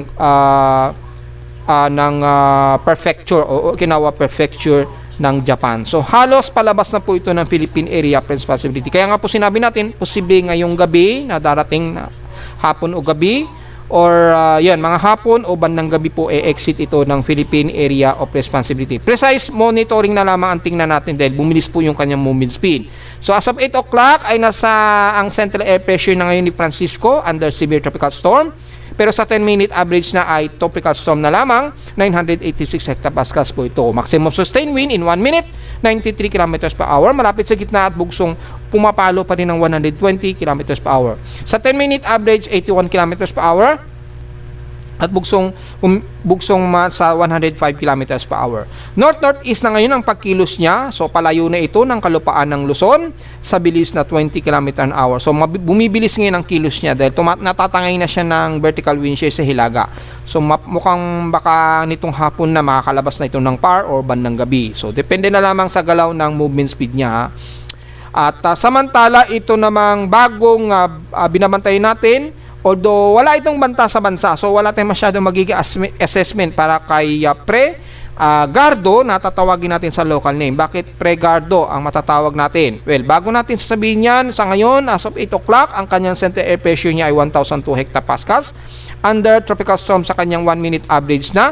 prefecture o Okinawa prefecture ng Japan. So halos palabas na po ito ng Philippine Area of Responsibility. Kaya nga po sinabi natin, posible ngayong gabi na darating na hapon o gabi, or yan, mga hapon o bandang gabi po exit ito ng Philippine Area of Responsibility. Precise monitoring na lamang ang tingnan natin dahil bumilis po yung kanyang movement speed. So as of 8 o'clock ay nasa ang central air pressure na ngayon ni Francisco under severe tropical storm. Pero sa 10-minute average na ay tropical storm na lamang, 986 hectopascals po ito. Maximum sustained wind in 1 minute, 93 km per hour. Malapit sa gitna at bugsong pumapalo pa rin ng 120 km per hour. Sa 10-minute average, 81 km per hour. At bugsong sa 105 km per hour. North-northeast na ngayon ang pagkilos niya. So palayo na ito ng kalupaan ng Luzon sa bilis na 20 km an hour. So bumibilis ngayon ang kilos niya dahil natatangay na siya ng vertical wind shear sa Hilaga. So mukhang baka nitong hapon na makakalabas na ito ng PAR or bandang gabi. So depende na lamang sa galaw ng movement speed niya. At samantala ito namang bagong binabantayan natin. Although wala itong banta sa bansa, so wala tayong masyadong magiging assessment para kay Gardo na tatawagin natin sa local name. Bakit Pre-Gardo ang matatawag natin? Well, bago natin sasabihin yan, sa ngayon, as of 8 o'clock, ang kanyang center air pressure niya ay 1,002 hectopascals under tropical storm sa kanyang 1 minute average na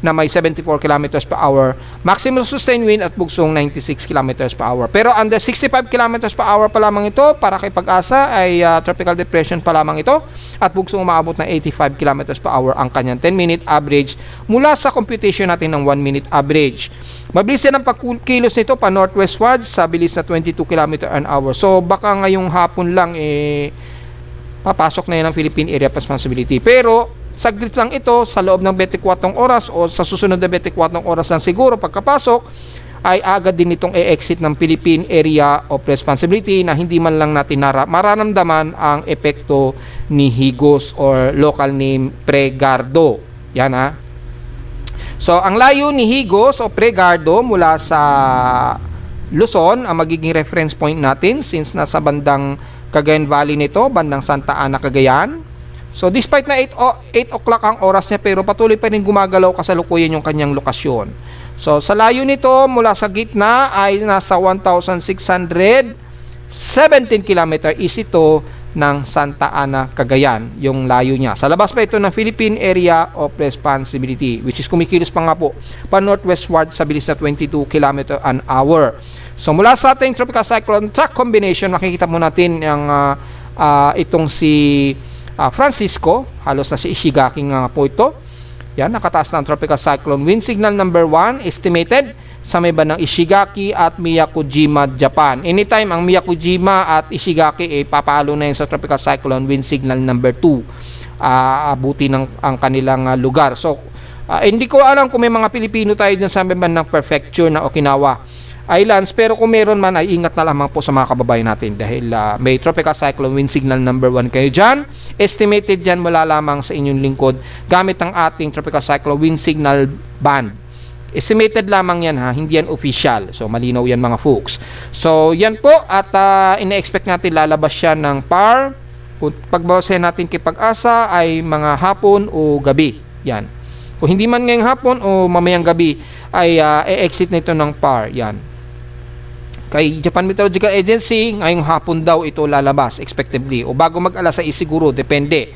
may 74 km per hour, maximum sustained wind at bugsong 96 km per hour. Pero under 65 km per hour pa lamang ito, para kay Pag-asa ay tropical depression pa lamang ito at bugsong umaabot ng 85 km per hour ang kanyang 10-minute average mula sa computation natin ng 1 minute average. Mabilis yan ang pagkilos nito pa northwestward sa bilis na 22 km an hour. So baka ngayong hapon lang papasok na yan ang Philippine Area of Responsibility. Pero saglit lang ito, sa loob ng 24 oras o sa susunod na 24 oras lang siguro pagkapasok ay agad din itong e-exit ng Philippine Area of Responsibility na hindi man lang natin mararamdaman ang epekto ni Higos or local name Pre-Gardo. Yan ha. So ang layo ni Higos o Pre-Gardo mula sa Luzon ang magiging reference point natin since nasa bandang Cagayan Valley nito, bandang Santa Ana, Cagayan. So despite na 8 o'clock ang oras niya, pero patuloy pa rin gumagalaw kasalukuyan yung kanyang lokasyon. So sa layo nito mula sa gitna ay nasa 1,617 km is ito ng Santa Ana, Cagayan, yung layo niya. Sa labas pa ito ng Philippine Area of Responsibility, which is kumikilos pa nga po pa northwestward sa bilis na 22 km an hour. So mula sa ating tropical cyclone track combination, makikita mo natin yung itong si Francisco, halos na si Ishigaki nga po ito. Yan, nakataas na ang tropical cyclone wind signal number 1 estimated sa may bandang Ishigaki at Miyakojima, Japan. Anytime ang Miyakojima at Ishigaki papalo na yun sa tropical cyclone wind signal number 2, abuti ng ang kanilang lugar. So hindi ko alam kung may mga Pilipino tayo dyan sa may bandang prefecture na Okinawa Islands, pero kung meron man ay ingat na lamang po sa mga kababayan natin dahil may tropical cyclone wind signal number 1 kayo dyan. Estimated dyan mula lamang sa inyong lingkod gamit ang ating tropical cyclone wind signal band. Estimated lamang yan ha, hindi yan official. So malinaw yan mga folks. So yan po at ina-expect natin lalabas siya ng PAR. Kung pagbawasan natin kay Pag-asa ay mga hapon o gabi. Yan. Kung hindi man ngayong hapon o mamayang gabi ay e-exit nito ng PAR. Yan. Kay Japan Meteorological Agency, ngayong hapon daw ito lalabas expectedly. O bago mag-alas 6 siguro, depende.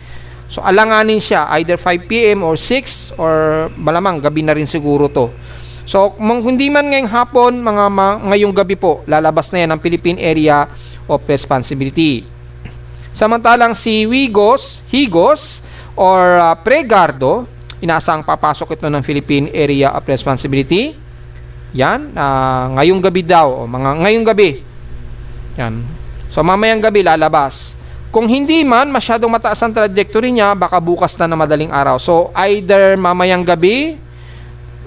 So alanganin siya, either 5 p.m. or 6 or malamang gabi na rin siguro to. So kung hindi man ngayong hapon, ngayong gabi po, lalabas na yan ang Philippine Area of Responsibility. Samantalang si Higos or Pre-Gardo, inaasang papasok ito ng Philippine Area of Responsibility. Yan, ngayong gabi daw, ngayong gabi. Yan. So mamayang gabi lalabas. Kung hindi man masyadong mataas ang trajectory niya, baka bukas na madaling araw. So either mamayang gabi,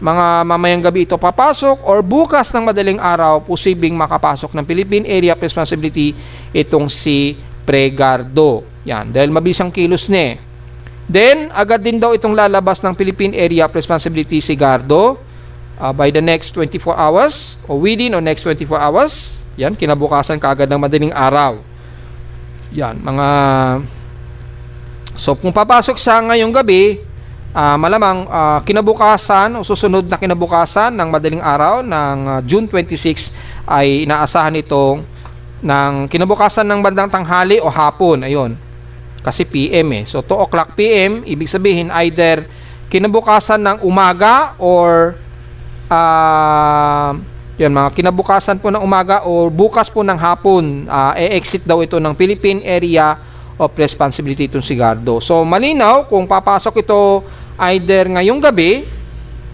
mamayang gabi ito papasok, or bukas ng madaling araw, posibleng makapasok ng Philippine Area of Responsibility itong si Pregardo. Yan, dahil mabisang kilos niya. Then, agad din daw itong lalabas ng Philippine Area of Responsibility si Gardo by the next 24 hours o within or next 24 hours. Yan, kinabukasan kaagad ng madaling araw. Yan, so kung papasok siya ngayong gabi, malamang kinabukasan o susunod na kinabukasan ng madaling araw ng June 26 ay inaasahan itong ng kinabukasan ng bandang tanghali o hapon. Ayun, kasi PM eh. So 2 o'clock PM, ibig sabihin either kinabukasan ng umaga or yan, mga kinabukasan po ng umaga o bukas po ng hapon, e-exit daw ito ng Philippine Area of Responsibility itong si Gardo. So malinaw kung papasok ito either ngayong gabi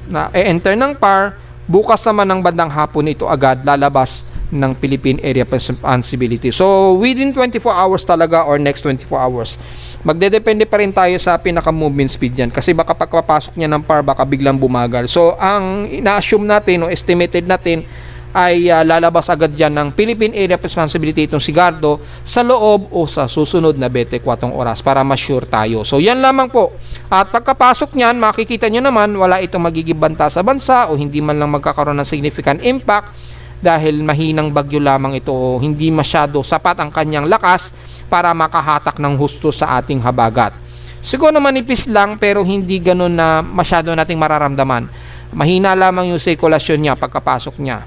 na e-enter ng PAR, bukas naman ng bandang hapon ito agad lalabas ng Philippine Area of Responsibility. So within 24 hours talaga or next 24 hours. Magdedepende pa rin tayo sa pinaka-movement speed yan kasi baka pagpapasok niya ng PAR baka biglang bumagal. So ang ina-assume natin o estimated natin ay lalabas agad dyan ng Philippine Area of Responsibility itong si Gardo sa loob o sa susunod na 24 oras para ma-sure tayo. So yan lamang po. At pagkapasok niyan, makikita nyo naman wala itong magiging banta sa bansa o hindi man lang magkakaroon ng significant impact dahil mahinang bagyo lamang ito o hindi masyado sapat ang kanyang lakas para makahatak ng husto sa ating habagat. Siguro manipis lang pero hindi ganun na masyado nating mararamdaman. Mahina lamang yung sirkulasyon niya pagkapasok niya.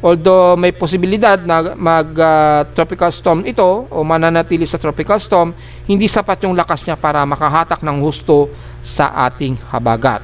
Although may posibilidad na mag-tropical storm ito o mananatili sa tropical storm, hindi sapat yung lakas niya para makahatak ng husto sa ating habagat.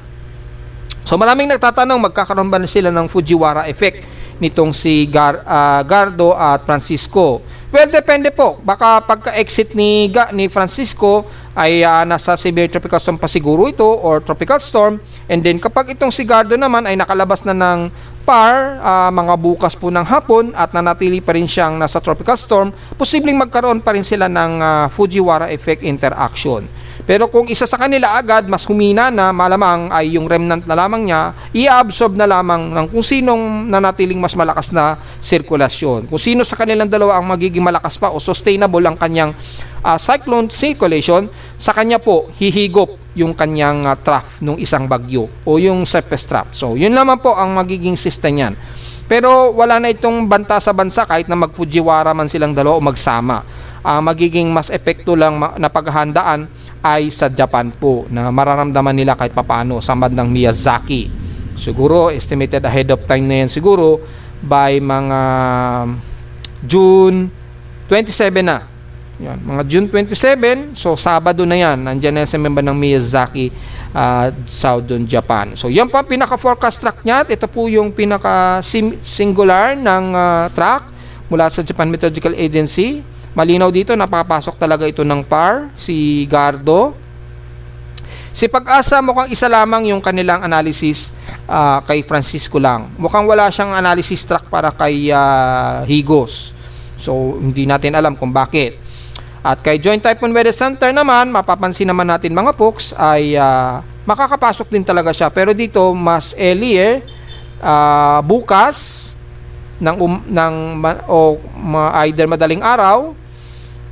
So maraming nagtatanong magkakaroon ba sila ng Fujiwara effect nitong si Gardo at Francisco. Well, depende po. Baka pagka-exit ni Francisco ay nasa severe tropical storm pa siguro ito or tropical storm. And then kapag itong si Gardo naman ay nakalabas na ng PAR, mga bukas po ng hapon at nanatili pa rin siyang nasa tropical storm, posibleng magkaroon pa rin sila ng Fujiwara effect interaction. Pero kung isa sa kanila agad mas humina na, malamang ay yung remnant na lamang niya, i-absorb na lamang ng kung sinong nanatiling mas malakas na sirkulasyon. Kung sino sa kanilang dalawa ang magiging malakas pa o sustainable ang kanyang cyclone circulation, sa kanya po hihigop yung kanyang trough nung isang bagyo o yung surface trough. So yun naman po ang magiging system niyan. Pero wala na itong banta sa bansa kahit na mag-Fujiwara man silang dalawa o magsama. Magiging mas epekto lang na paghahandaan ay sa Japan po na mararamdaman nila kahit papaano sa bandang Miyazaki. Siguro estimated ahead of time na yan siguro by mga June 27 na. Yan, mga June 27, so Sabado na yan. Nandiyan na sa member ng Miyazaki, Southern Japan. So yan po pinaka-forecast track niya. Ito po yung pinaka-singular ng track mula sa Japan Meteorological Agency. Malinaw dito, napapasok talaga ito ng PAR, si Gardo. Si Pag-asa, mukhang isa lamang yung kanilang analysis kay Francisco lang. Mukhang wala siyang analysis track para kay Higos. So, hindi natin alam kung bakit. At kay Joint Typhoon Weather Center naman, mapapansin naman natin mga folks, ay makakapasok din talaga siya. Pero dito, mas earlier, bukas, either madaling araw,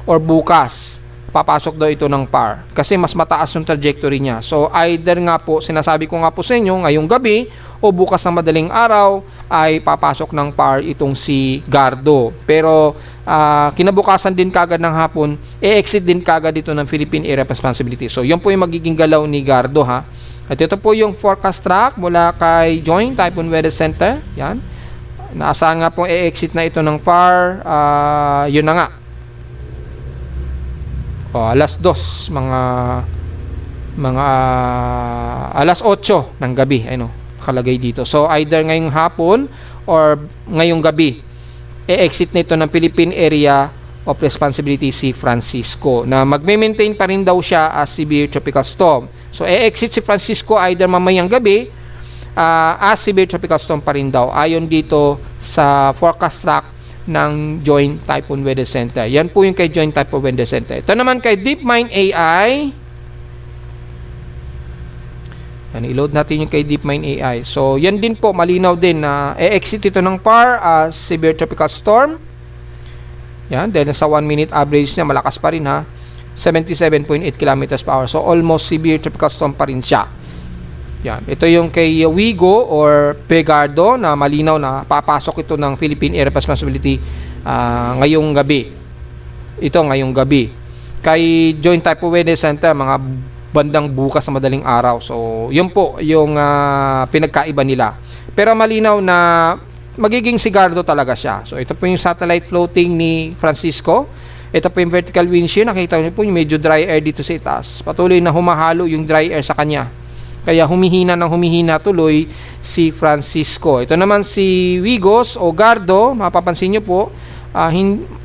or bukas, papasok daw ito ng PAR kasi mas mataas yung trajectory niya. So either nga po, sinasabi ko nga po sa inyo ngayong gabi o bukas ng madaling araw ay papasok ng PAR itong si Gardo. Pero kinabukasan din kagad ng hapon, e-exit din kagad dito ng Philippine Area of Responsibility. So yun po yung magiging galaw ni Gardo, ha. At ito po yung forecast track mula kay Joint Typhoon Weather Center. Yan. Naasahan nga po e-exit na ito ng PAR. Yun na nga. Alas 2, mga alas 8 ng gabi, nakalagay dito. So either ngayong hapon or ngayong gabi, e-exit nito ng Philippine Area of Responsibility si Francisco na magme-maintain pa rin daw siya as severe tropical storm. So e-exit si Francisco either mamayang gabi as severe tropical storm pa rin daw ayon dito sa forecast track ng Joint Typhoon Weather Center. Yan po yung kay Joint Typhoon Weather Center. Ito naman kay DeepMind AI. Yan, i-load natin yung kay DeepMind AI. So, yan din po, malinaw din na exit ito ng PAR as severe tropical storm. Yan, dahil sa 1 minute average niya, malakas pa rin ha. 77.8 kilometers per hour. So, almost severe tropical storm pa rin siya. Yan, ito yung kay Wigo or Pegardo na malinaw na papasok ito ng Philippine Area Responsibility ngayong gabi. Ito ngayong gabi. Kay Joint Typhoon Weather Center, mga bandang bukas sa madaling araw. So, yun po yung pinagkaiba nila. Pero malinaw na magiging Sigardo talaga siya. So, ito po yung satellite floating ni Francisco. Ito po yung vertical wind shear. Nakita niyo po yung medyo dry air dito sa itaas. Patuloy na humahalo yung dry air sa kanya. Kaya humihina ng humihina tuloy si Francisco. Ito naman si Wigos o Gardo. Mapapansin nyo po,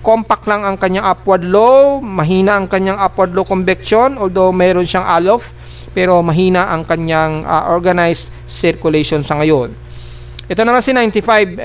compact lang ang kanyang upward low. Mahina ang kanyang upward low convection. Although mayroon siyang aloft. Pero mahina ang kanyang organized circulation sa ngayon. Ito naman si 95,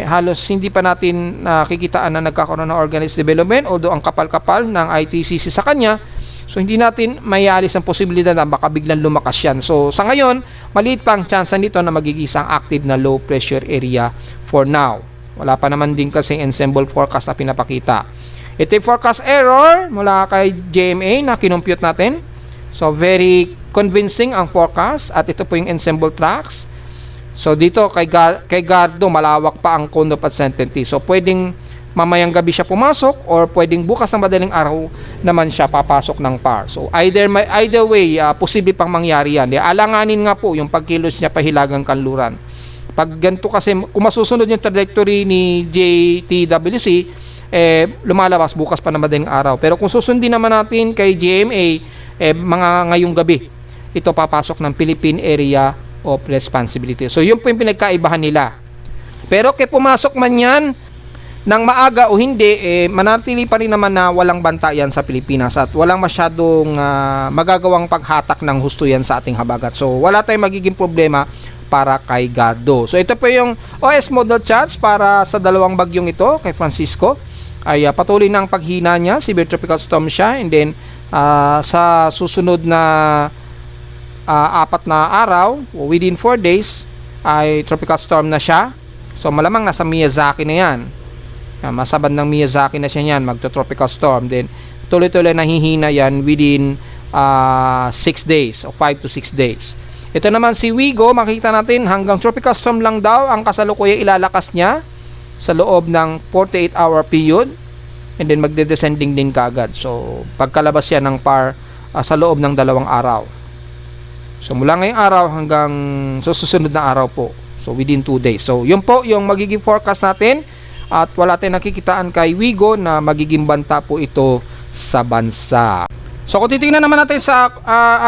halos hindi pa natin nakikitaan na nagkakaroon ng organized development. Although ang kapal-kapal ng ITCC sa kanya, so hindi natin mayalis ang posibilidad na baka biglang lumakas yan. So sa ngayon, maliit pang chance nito na magiging isang active na low pressure area for now. Wala pa naman din kasi ensemble forecast na pinapakita. Ito yung forecast error mula kay GMA na kinompute natin. So very convincing ang forecast at ito po yung ensemble tracks. So dito kay Gardo malawak pa ang cone of uncertainty. So pwedeng mamayang gabi siya pumasok or pwedeng bukas ng madaling araw naman siya papasok ng PAR. So either way, posible pang mangyari yan. Alanganin nga po yung pagkilos niya pahilagang kanluran. Pag ganito kasi, kung masusunod yung trajectory ni JTWC, lumalabas bukas pa ng madaling araw. Pero kung susundin naman natin kay GMA, mga ngayong gabi, ito papasok ng Philippine Area of Responsibility. So yun po yung pinagkaibahan nila. Pero kaya pumasok man yan nang maaga o hindi, manatili pa rin naman na walang banta yan sa Pilipinas at walang masyadong magagawang paghatak ng husto yan sa ating habagat. So wala tayong magiging problema para kay Gardo. So ito po yung OS model charts para sa dalawang bagyong ito kay Francisco. Ay patuloy ng paghina niya, severe tropical storm siya, and then sa susunod na 4 na araw, within 4 days, ay tropical storm na siya. So malamang nasa Miyazaki na yan. Masabad ng Miyazaki na siya yan, magto-tropical storm. Then tuloy-tuloy nahihina yan within 6 days o 5 to 6 days. Ito naman si Wigo, makikita natin hanggang tropical storm lang daw ang kasalukuyang ilalakas niya sa loob ng 48-hour period, and then magde-descending din kaagad. So pagkalabas yan ng PAR sa loob ng 2 araw. So mula ngayong araw hanggang susunod na araw po. So within 2 days. So yun po yung magiging forecast natin. At wala tayong nakikitaan kay Wigo na magiging banta po ito sa bansa. So kung titingnan naman natin sa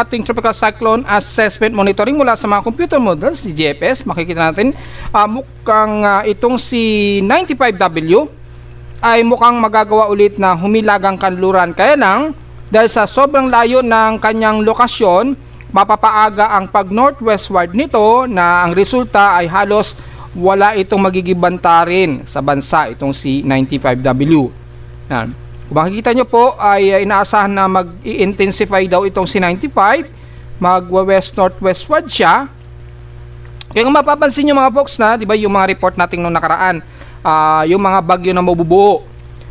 ating tropical cyclone assessment monitoring mula sa mga computer models, si GFS, makikita natin mukhang itong si 95W ay mukhang magagawa ulit na humilagang kanluran. Kaya lang, dahil sa sobrang layo ng kanyang lokasyon, mapapaaga ang pag-northwestward nito na ang resulta ay halos wala itong magiging banta rin sa bansa, itong si 95W. Yan. Kung makikita nyo po ay inaasahan na mag-i-intensify daw itong si 95, mag-west-northwestward siya. Kaya kung mapapansin nyo mga folks na, di ba yung mga report natin nung nakaraan, yung mga bagyo na mabubuo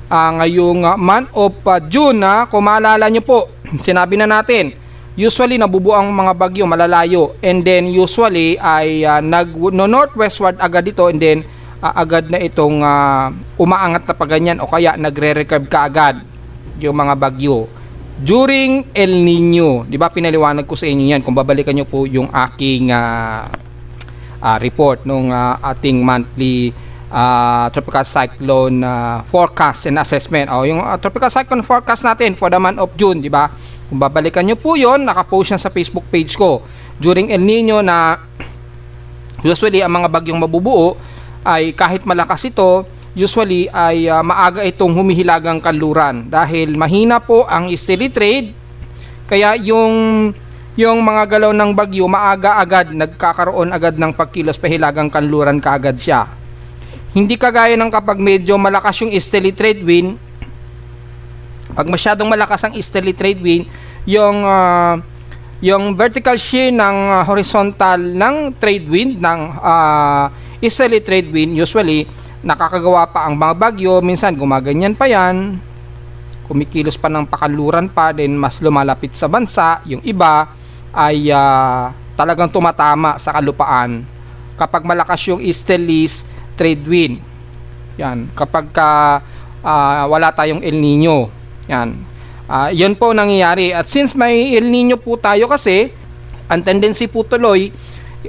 ngayong month of June, kung maalala nyo po, sinabi na natin, usually nabubuo ang mga bagyo malalayo, and then usually ay nag-northwestward agad ito, and then agad na itong umaangat na pa ganyan o kaya nagre-recurve ka agad yung mga bagyo during El Nino. Di ba pinaliwanag ko sa inyo yan kung babalikan nyo po yung aking report nung ating monthly tropical cyclone forecast and assessment. Yung tropical cyclone forecast natin for the month of June, di ba? Kung babalikan nyo po yun, nakapost yan sa Facebook page ko. During El Nino na usually ang mga bagyong mabubuo ay kahit malakas ito, usually ay maaga itong humihilagang kanluran. Dahil mahina po ang easterly trade, kaya yung mga galaw ng bagyo maaga agad, nagkakaroon agad ng pagkilos pahilagang kanluran kaagad siya. Hindi kagaya ng kapag medyo malakas yung easterly trade wind. Pag masyadong malakas ang easterly trade wind, yung vertical shear ng horizontal ng trade wind ng easterly trade wind, usually nakakagawa pa ang mga bagyo, minsan gumaganyan pa yan, kumikilos pa ng pakanluran pa, then mas lumalapit sa bansa. Yung iba ay talagang tumatama sa kalupaan kapag malakas yung easterly trade wind. Yan, kapag wala tayong El Nino. Yan. Yun po nangyayari. At since may El Nino po tayo kasi, ang tendency po tuloy,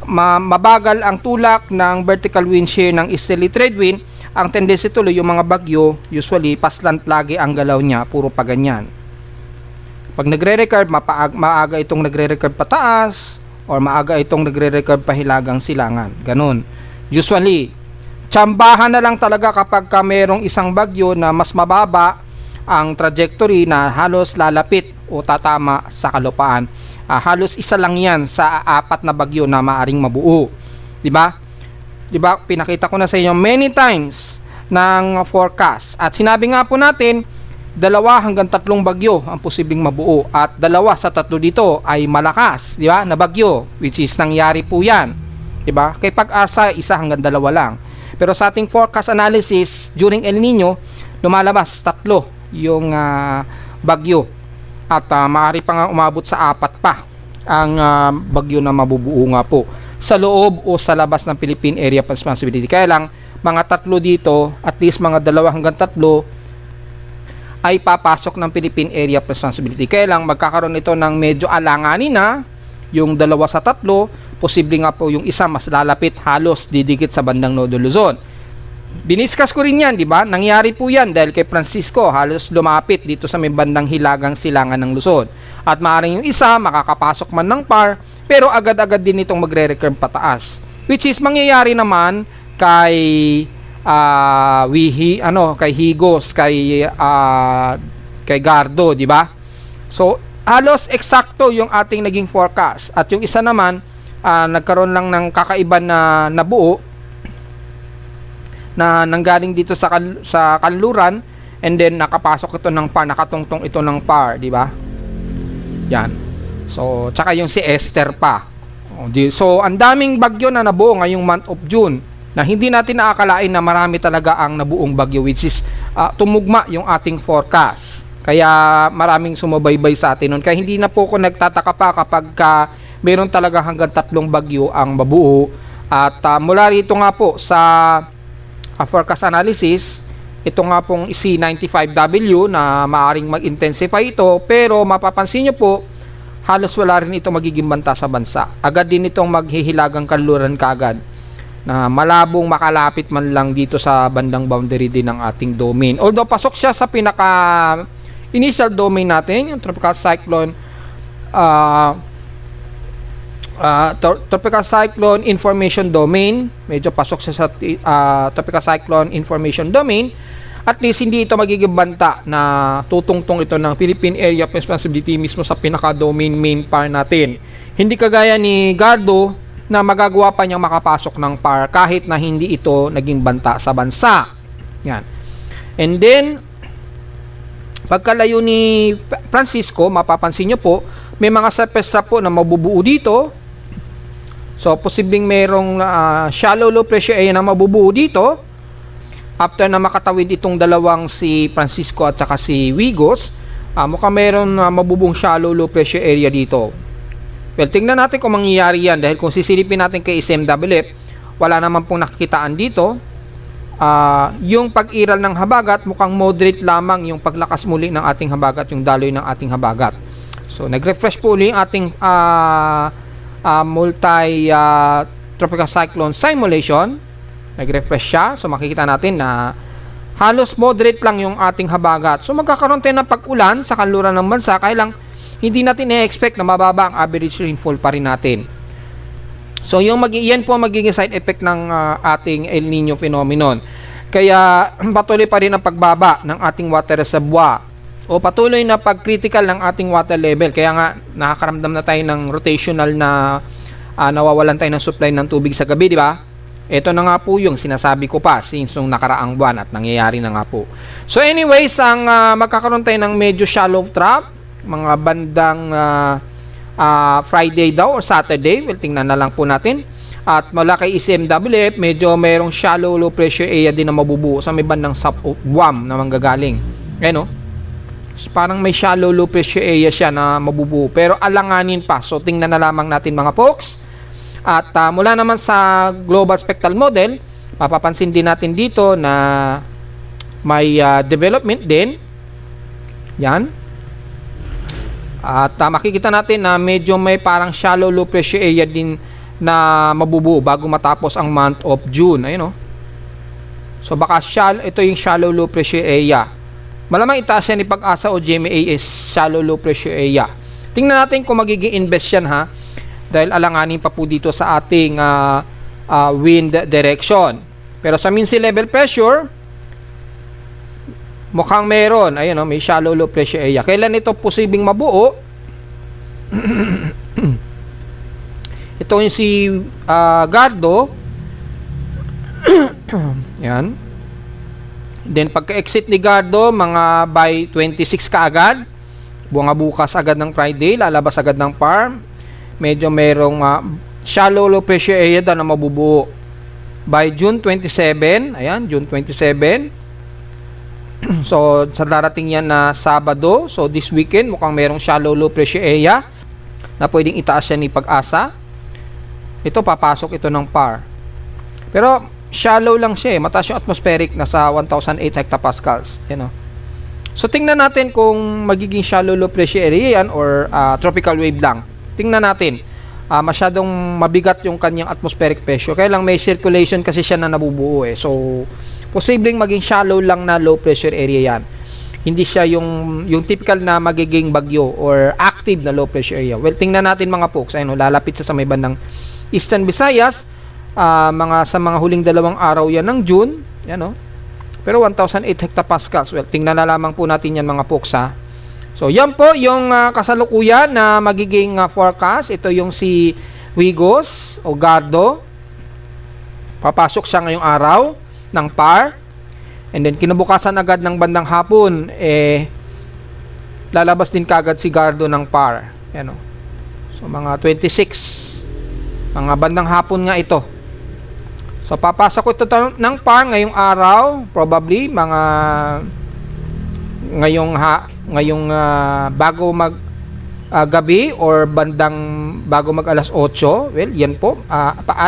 mabagal ang tulak ng vertical wind shear ng easterly trade wind. Ang tendency tuloy, yung mga bagyo, usually, paslant lagi ang galaw niya, puro pa ganyan. Pag nagre-recurve, maaga itong nagre-recurve pataas, or maaga itong nagre-recurve pahilagang silangan. Ganun. Usually, tsambahan na lang talaga kapag merong isang bagyo na mas mababa ang trajectory na halos lalapit o tatama sa kalupaan. Halos isa lang yan sa 4 na bagyo na maaring mabuo. Diba? Diba? Pinakita ko na sa inyo many times ng forecast. At sinabi nga po natin, 2 hanggang 3 bagyo ang posibleng mabuo. At 2 sa 3 dito ay malakas, diba? Na bagyo, which is nangyari po yan. Diba? Kay Pag-asa, 1 hanggang 2 lang. Pero sa ating forecast analysis during El Nino, lumalabas 3 yung bagyo. At maaari pa nga umabot sa 4 pa ang bagyo na mabubuo nga po sa loob o sa labas ng Philippine Area of Responsibility. Kaya lang, mga 3 dito, at least mga 2 hanggang 3 ay papasok ng Philippine Area of Responsibility. Kaya lang, magkakaroon ito ng medyo alanganin na yung 2 sa 3, posible nga po yung isa mas lalapit, halos didikit sa bandang Nodo Luzon. Diniscuss ko rin yan, di ba? Nangyari po yan dahil kay Francisco halos lumapit dito sa may bandang hilagang silangan ng Luzon. At maaaring yung isa makakapasok man ng PAR, pero agad-agad din itong magre-recurve pataas. Which is mangyayari naman kay kay Higos, kay Gardo, di ba? So halos eksakto yung ating naging forecast. At yung isa naman nagkaroon lang ng kakaiba na nabuo na nanggaling dito sa kanluran, and then nakapasok ito ng PAR, nakatungtong ito ng PAR, di ba? Yan. So, tsaka yung si Esther pa. So, ang daming bagyo na nabuo ngayong month of June na hindi natin naakalain na marami talaga ang nabuong bagyo, which is tumugma yung ating forecast. Kaya maraming sumubaybay sa atin nun. Kaya hindi na po ako nagtataka pa kapag meron talaga hanggang 3 bagyo ang mabuo. At mula rito nga po sa forecast analysis, ito nga pong C95W na maaring mag-intensify ito, pero mapapansin nyo po, halos wala rin ito magiging banta sa bansa. Agad din itong maghihilagang kanluran kagad na malabong makalapit man lang dito sa bandang boundary din ng ating domain. Although pasok siya sa pinaka initial domain natin, yung tropical cyclone tropical cyclone information domain. Medyo pasok siya sa tropical cyclone information domain. At least hindi ito magiging banta na tutungtong ito ng Philippine Area of Responsibility mismo sa pinaka-domain main PAR natin. Hindi kagaya ni Gardo na magagawa pa niyang makapasok ng PAR kahit na hindi ito naging banta sa bansa. Yan. And then, pagkalayo ni Francisco, mapapansin nyo po, may mga surface trap po na mabubuo dito. So, posibleng merong shallow low pressure area na mabubuo dito. After na makatawid itong dalawang si Francisco at saka si Wigos, mukhang meron mabubuong shallow low pressure area dito. Well, tingnan natin kung mangyayari yan dahil kung sisilipin natin kay SMWF, wala naman pong nakikitaan dito. Yung pag-iral ng habagat, mukhang moderate lamang yung paglakas muli ng ating habagat, yung daloy ng ating habagat. So, nag-refresh po uli yung ating multi-tropical cyclone simulation. Nag-refresh siya. So, makikita natin na halos moderate lang yung ating habagat. So, magkakaroon tayo ng pag-ulan sa kanluran ng bansa. Kaya lang, hindi natin i-expect na mababa ang average rainfall pa rin natin. So, yan po ang magiging side effect ng ating El Nino phenomenon. Kaya, patuloy pa rin ang pagbaba ng ating water reservoir o patuloy na pag-critical ng ating water level. Kaya nga, nakakaramdam na tayo ng rotational na nawawalan tayo ng supply ng tubig sa gabi, di ba? Ito na nga po yung sinasabi ko pa since nung nakaraang buwan at nangyayari na nga po. So anyways, ang magkakaroon tayo ng medyo shallow trap, mga bandang Friday daw or Saturday. Well, tingnan na lang po natin. At mula kay ECMWF, medyo mayroong shallow low pressure area din na mabubuo sa may bandang South Guam na manggagaling. Ayan o. Parang may shallow low pressure area siya na mabubuo. Pero alanganin pa. So tingnan na lamang natin mga folks. At mula naman sa global spectral model, mapapansin din natin dito na may development din. Yan. At makikita natin na medyo may parang shallow low pressure area din na mabubuo bago matapos ang month of June. Ayun o. So baka ito yung shallow low pressure area. Malamang itaas yan ni Pag-asa o GMA is shallow low pressure area. Tingnan natin kung magiging invest yan ha. Dahil alanganin pa po dito sa ating wind direction. Pero sa mean sea level pressure, mukhang meron. Ayun o, may shallow low pressure area. Kailan ito posibleng mabuo? Ito yung si Gardo. Yan. Then pagka-exit ni Gardo, mga by 26 kaagad. Bukas agad ng Friday, lalabas agad ng farm. Medyo merong shallow low pressure area na mabubuo. By June 27, ayan, June 27. So, sa darating yan na Sabado, so this weekend, mukhang merong shallow low pressure area na pwedeng itaas yan ni Pag-asa. Ito, papasok ito ng PAR. Pero, shallow lang siya eh. Mataas yung atmospheric, nasa 1,008 hectopascals. You know? So, tingnan natin kung magiging shallow low pressure area yan or tropical wave lang. Tingnan natin. Masyadong mabigat yung kanyang atmospheric pressure. Kaya lang may circulation kasi siya na nabubuo eh. So, posibleng maging shallow lang na low pressure area yan. Hindi siya yung typical na magiging bagyo or active na low pressure area. Well, tingnan natin mga folks. Ayun, lalapit sa may bandang Eastern Visayas. Sa mga huling 2 araw yan ng June. Yan, pero 1,008 hectopascals. Well, tingnan na lamang po natin yan mga folks ha. So, yan po yung kasalukuyan na magiging forecast. Ito yung si Wigos o Gardo. Papasok siya ngayong araw ng PAR. And then, kinabukasan agad ng bandang hapon, lalabas din kagad si Gardo ng PAR. Yan o. So, mga 26. Mga bandang hapon nga ito. So, papasok ito ng PAR ngayong araw. Probably, mga ngayong bago mag gabi or bandang bago mag alas 8. Well, yan po.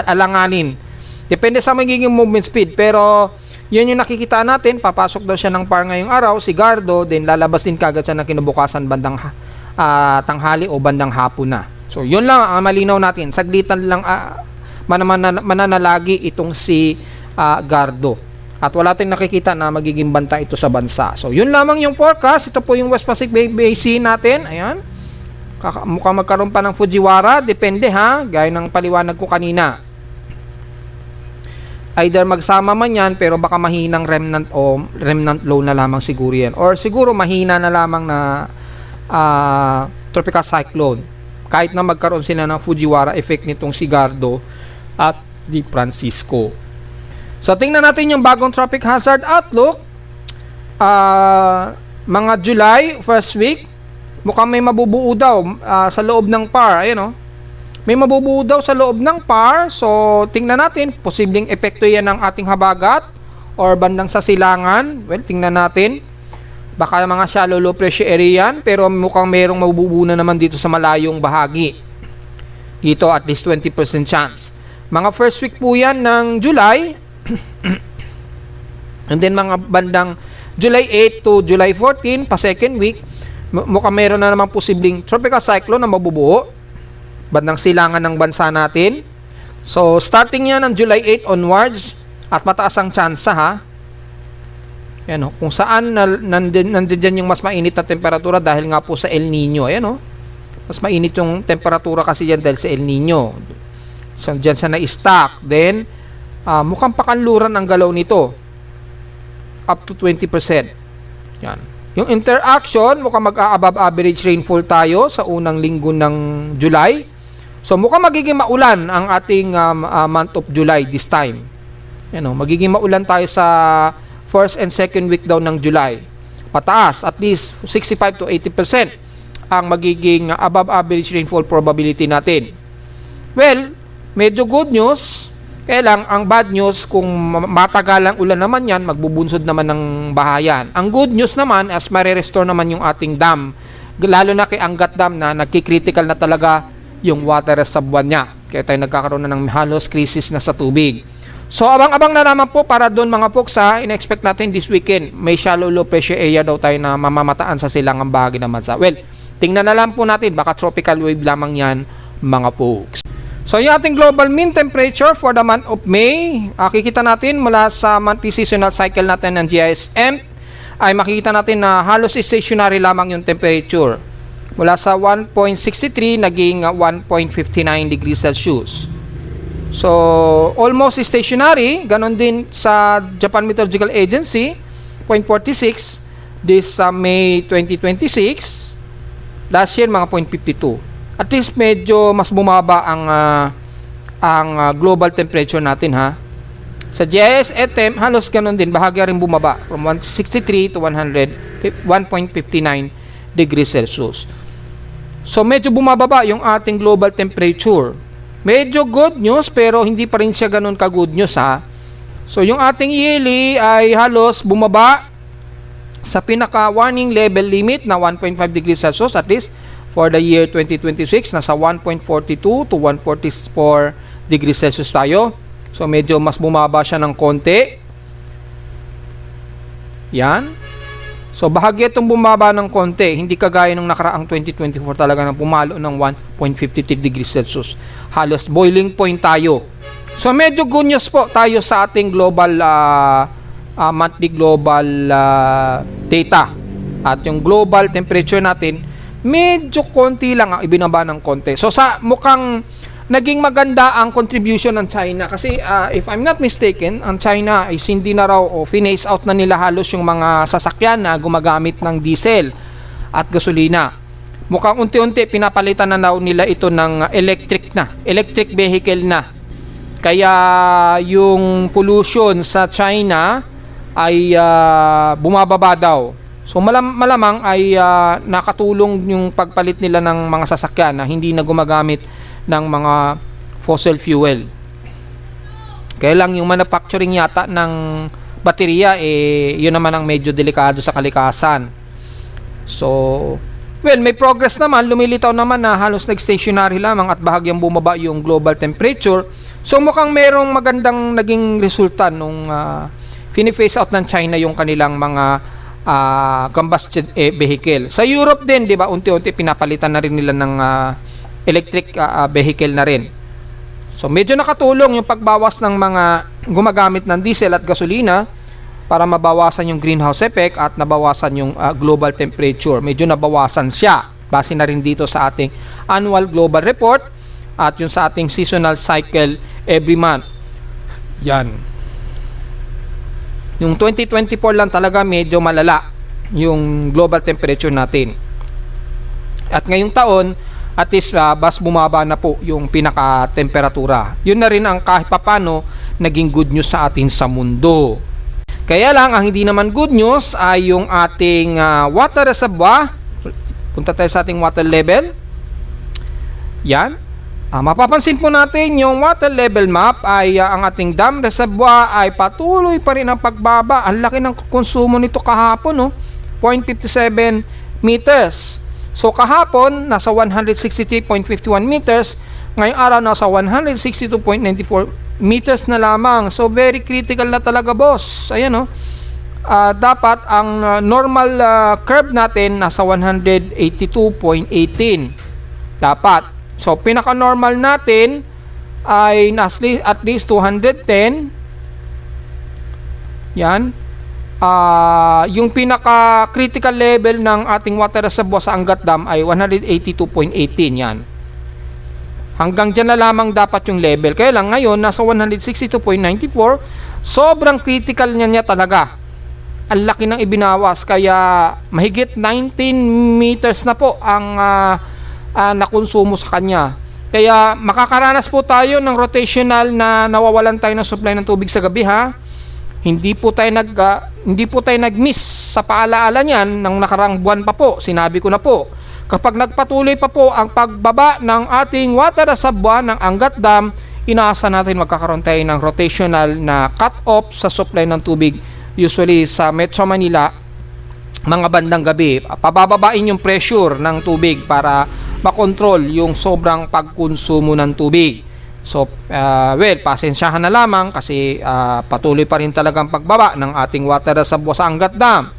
Alanganin. Depende sa magiging movement speed. Pero, yun yung nakikita natin. Papasok daw siya ng PAR ngayong araw. Si Gardo, then lalabas din kagad siya ng kinabukasan bandang tanghali o bandang hapon na. So, yun lang ang malinaw natin. Saglitan lang mananalagi itong si Gardo. At wala tayong nakikita na magiging banta ito sa bansa. So, yun lamang yung forecast. Ito po yung West Pacific Basin natin. Ayan. Mukhang magkaroon pa ng Fujiwara. Depende ha. Gaya ng paliwanag ko kanina. Either magsama man yan, pero baka mahinang remnant o remnant low na lamang siguro yan. Or siguro mahina na lamang na tropical cyclone. Kahit na magkaroon sila ng Fujiwara effect nitong si Gardo at Di Francisco. So, tingnan natin yung bagong traffic hazard outlook. Mga July, first week, mukhang may mabubuo daw sa loob ng PAR. Ayan o. May mabubuo daw sa loob ng PAR. So, tingnan natin. Posibleng epekto yan ng ating habagat or bandang sa silangan. Well, tingnan natin. Baka mga shallow low pressure area yan. Pero mukhang mayroong mabubuo na naman dito sa malayong bahagi. Dito, at least 20% chance. Mga first week po yan ng July. And then mga bandang July 8 to July 14 pa second week, mukhang meron na naman posibleng tropical cyclone na mabubuo bandang silangan ng bansa natin. So starting yan ng July 8 onwards at mataas ang chance ha. Yan kung saan nandiyan yung mas mainit na temperatura dahil nga po sa El Nino. Ayan mas mainit yung temperatura kasi yan dahil sa El Nino. So dyan siya na-stack. Then mukhang pakanluran ang galaw nito. Up to 20%. Yan. Yung interaction, mukhang mag-above average rainfall tayo sa unang linggo ng July. So mukhang magiging maulan ang ating month of July this time. Magiging maulan tayo sa first and second week daw ng July. Pataas, at least 65 to 80% ang magiging above average rainfall probability natin. Well, medyo good news. Kaya lang, ang bad news, kung matagalang ulan naman yan, magbubunsod naman ng bahayan. Ang good news naman, as marirestore naman yung ating dam, lalo na kay Angat Dam na nagkikritical na talaga yung water reservoir niya. Kaya tayo nagkakaroon na ng halos crisis na sa tubig. So, abang-abang na naman po para doon mga folks ha. In-expect natin this weekend, may shallow low pressure area daw tayo na mamamataan sa silangang bahagi ng bansa. Well, tingnan na lang po natin, baka tropical wave lamang yan mga folks. So, yung ating global mean temperature for the month of May, kikita natin mula sa monthly seasonal cycle natin ng GISM, ay makikita natin na halos stationary lamang yung temperature. Mula sa 1.63 naging 1.59 degrees Celsius. So, almost stationary. Ganon din sa Japan Meteorological Agency, 0.46 this May 2026. Last year, mga 0.52. At least medyo mas bumaba ang global temperature natin ha. Sa GISM halos ganun din, bahagya rin bumaba from 163 to 1.59 degrees Celsius. So medyo bumababa yung ating global temperature. Medyo good news pero hindi pa rin siya ganun ka good news ha. So yung ating yearly ay halos bumaba sa pinaka warning level limit na 1.5 degrees Celsius at least. For the year 2026, nasa 1.42 to 1.44 degrees Celsius tayo. So, medyo mas bumaba siya ng konti. Yan. So, bahagya itong bumaba ng konti. Hindi kagaya nung nakaraang 2024 talaga na pumalo ng 1.53 degrees Celsius. Halos boiling point tayo. So, medyo good news po tayo sa ating global, monthly global data. At yung global temperature natin, medyo konti lang ang ibinaba ng konti. So sa mukhang naging maganda ang contribution ng China kasi if I'm not mistaken, ang China ay hindi na raw o finance out na nila halos yung mga sasakyan na gumagamit ng diesel at gasolina. Mukhang unti-unti pinapalitan na daw nila ito ng electric vehicle na. Kaya yung pollution sa China ay bumababa daw. So malamang ay nakatulong yung pagpalit nila ng mga sasakyan na hindi na gumagamit ng mga fossil fuel. Kaya lang yung manufacturing yata ng baterya yun naman ang medyo delikado sa kalikasan. So well, may progress naman, lumilitaw naman na halos nag-stationary lamang at bahagyang bumaba yung global temperature. So mukhang merong magandang naging resulta nung fini-phase out ng China yung kanilang mga combustion vehicle. Sa Europe din, 'di ba, unti-unti pinapalitan na rin nila ng electric vehicle na rin. So medyo nakatulong yung pagbawas ng mga gumagamit ng diesel at gasolina para mabawasan yung greenhouse effect at nabawasan yung global temperature. Medyo nabawasan siya. Base na rin dito sa ating annual global report at yung sa ating seasonal cycle every month. Yan. Yung 2024 lang talaga medyo malala yung global temperature natin. At ngayong taon, at least bas bumaba na po yung pinaka-temperatura. Yun na rin ang kahit papano naging good news sa atin sa mundo. Kaya lang, ang hindi naman good news ay yung ating water reservoir. Punta tayo sa ating water level. Yan. Mapapansin po natin yung water level map ay ang ating dam reservoir ay patuloy pa rin ang pagbaba. Ang laki ng konsumo nito kahapon, no? 0.57 meters. So kahapon nasa 163.51 meters, ngayong araw nasa 162.94 meters na lamang. So very critical na talaga, boss. Ayan, no? Dapat ang normal curve natin nasa 182.18. Dapat. So, pinaka-normal natin ay at least 210. Yan. Yung pinaka-critical level ng ating water reservoir sa Angat Dam ay 182.18. Yan. Hanggang dyan na lamang dapat yung level. Kaya lang ngayon, nasa 162.94. Sobrang critical niya talaga. Ang laki ng ibinawas. Kaya mahigit 19 meters na po ang nakonsumo sa kanya. Kaya makakaranas po tayo ng rotational na nawawalan tayo ng supply ng tubig sa gabi ha. Hindi po tayo nag-miss sa paalaala niyan ng nakarang buwan pa po. Sinabi ko na po. Kapag nagpatuloy pa po ang pagbaba ng ating water reservoir ng Angat Dam, inaasa natin magkakaroon tayo ng rotational na cut-off sa supply ng tubig. Usually sa Metro Manila, mga bandang gabi, pabababain yung pressure ng tubig para makontrol yung sobrang pagkonsumo ng tubig. So, pasensyahan na lamang kasi patuloy pa rin talagang pagbaba ng ating water reservoir sa Angat Dam.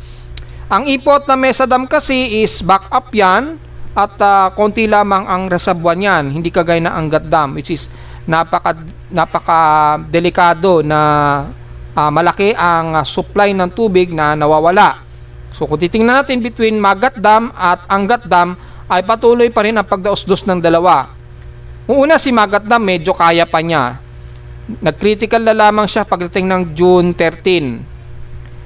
Ang ipot na Mesa Dam kasi is back up yan at konti lamang ang reservoir niyan, hindi kagaya ng Angat Dam which is napaka delikado na malaki ang supply ng tubig na nawawala. So kung titingnan natin between Magat Dam at Angat Dam ay patuloy pa rin ang pagdaos-dos ng dalawa. Una si Magat Dam medyo kaya pa niya. Nag-critical na lamang siya pagdating ng June 13.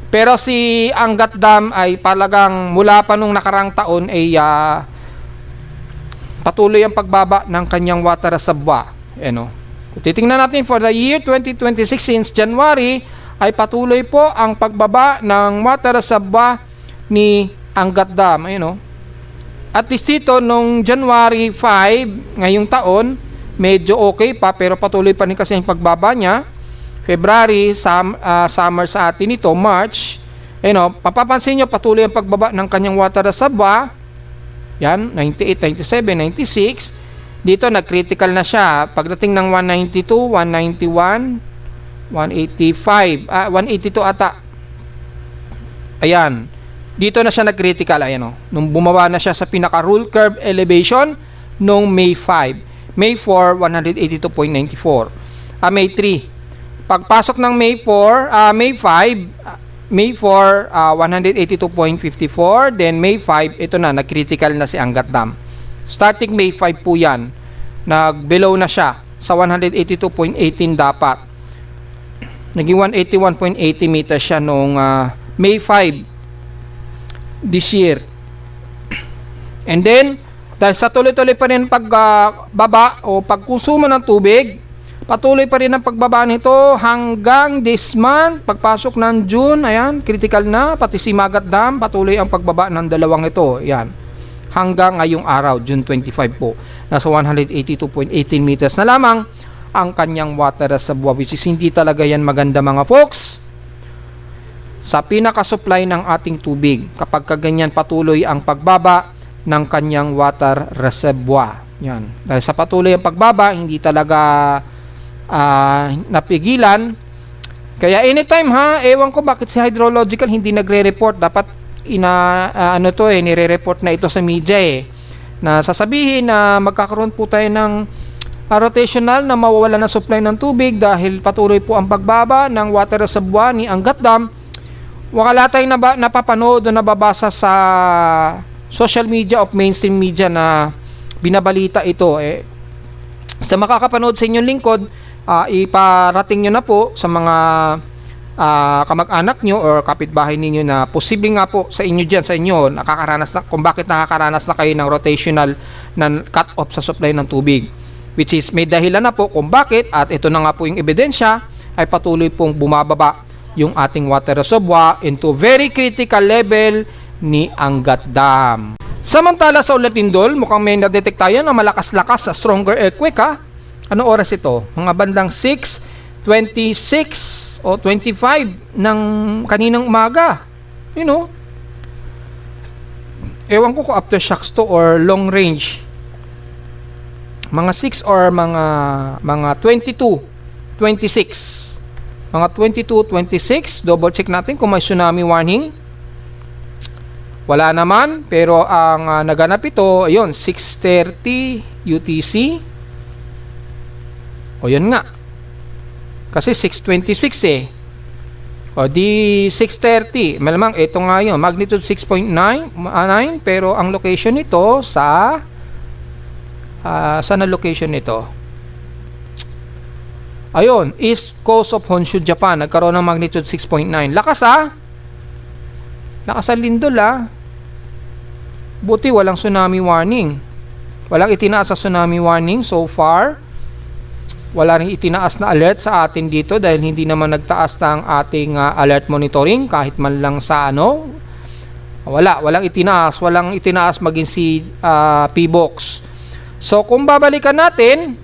Pero si Angat Dam ay talagang mula pa nung nakarang taon ay patuloy ang pagbaba ng kanyang water reservoir. Kung titingnan natin for the year 2026 since January ay patuloy po ang pagbaba ng water reservoir ni Angat Dam. At least dito nung January 5 ngayong taon, medyo okay pa pero patuloy pa rin kasi ang pagbaba niya. February, summer sa atin ito, March. Papapansin nyo patuloy ang pagbaba ng kanyang water reservoir. Yan, 98, 97, 96. Dito nag-critical na siya. Pagdating ng 192, 191, 185, 182 ata. Ayan. Dito na siya nag-critical, nung bumaba na siya sa pinaka-rule curve elevation nung May 5. May 4, 182.94. May 3. Pagpasok ng May 4, May 5, May 4, 182.54. Then May 5, ito na, nag-critical na si Angat Dam. Starting May 5 po yan, nag-below na siya sa 182.18 dapat. Naging 181.80 meters siya nung May 5. This year. And then dahil sa tuloy-tuloy pa rin pagbaba o pagkonsumo ng tubig, patuloy pa rin ang pagbaba nito hanggang this month. Pagpasok ng June, ayan, critical na, pati si Magat Dam, patuloy ang pagbaba ng dalawang ito, ayan, hanggang ngayong araw, June 25 po, nasa 182.18 meters na lamang ang kanyang water reservoir, which is hindi talaga yan maganda mga folks sa pinaka-supply ng ating tubig kapag kaganyan patuloy ang pagbaba ng kanyang water reservoir. Yan. Dahil sa patuloy ang pagbaba, hindi talaga napigilan. Kaya anytime ewan ko bakit si hydrological hindi nagre-report. Dapat nire-report na ito sa media na sasabihin na magkakaroon po tayo ng rotational na mawawala ng supply ng tubig dahil patuloy po ang pagbaba ng water reservoir ni Angat Dam. Wala tayong napapanood o nababasa sa social media of mainstream media na binabalita ito. Sa makakapanood sa inyong lingkod, iparating nyo na po sa mga kamag-anak nyo or kapitbahay ninyo na posible nga po sa inyo dyan, sa inyo, nakakaranas na, kung bakit nakakaranas na kayo ng rotational na cut-off sa supply ng tubig. Which is may dahilan na po kung bakit, at ito na nga po yung ebidensya, ay patuloy pong bumababa yung ating water reservoir into very critical level ni Angat Dam. Samantala sa Ulat Lindol, mukhang may na-detect tayo na malakas-lakas sa stronger earthquake Ano oras ito? Mga bandang 6:26 o 25 ng kaninang umaga. Ewan ko kung aftershocks to or long range. Mga 6 or mga 22, 26. Mga 22, 26, double check natin kung may tsunami warning. Wala naman, pero ang naganap ito, ayun, 6:30 UTC. O yun nga. Kasi 6:26 O di 6:30. Malamang ito nga yun, magnitude 6.9, pero ang location nito sa saan na location nito? Ayun, East Coast of Honshu, Japan. Nagkaroon ng magnitude 6.9. Lakas Lakas ang lindol Buti walang tsunami warning. Walang itinaas sa tsunami warning so far. Wala rin itinaas na alert sa atin dito dahil hindi naman nagtaas ng ating alert monitoring kahit man lang sa ano. Walang itinaas maging si PBOX. So kung babalikan natin,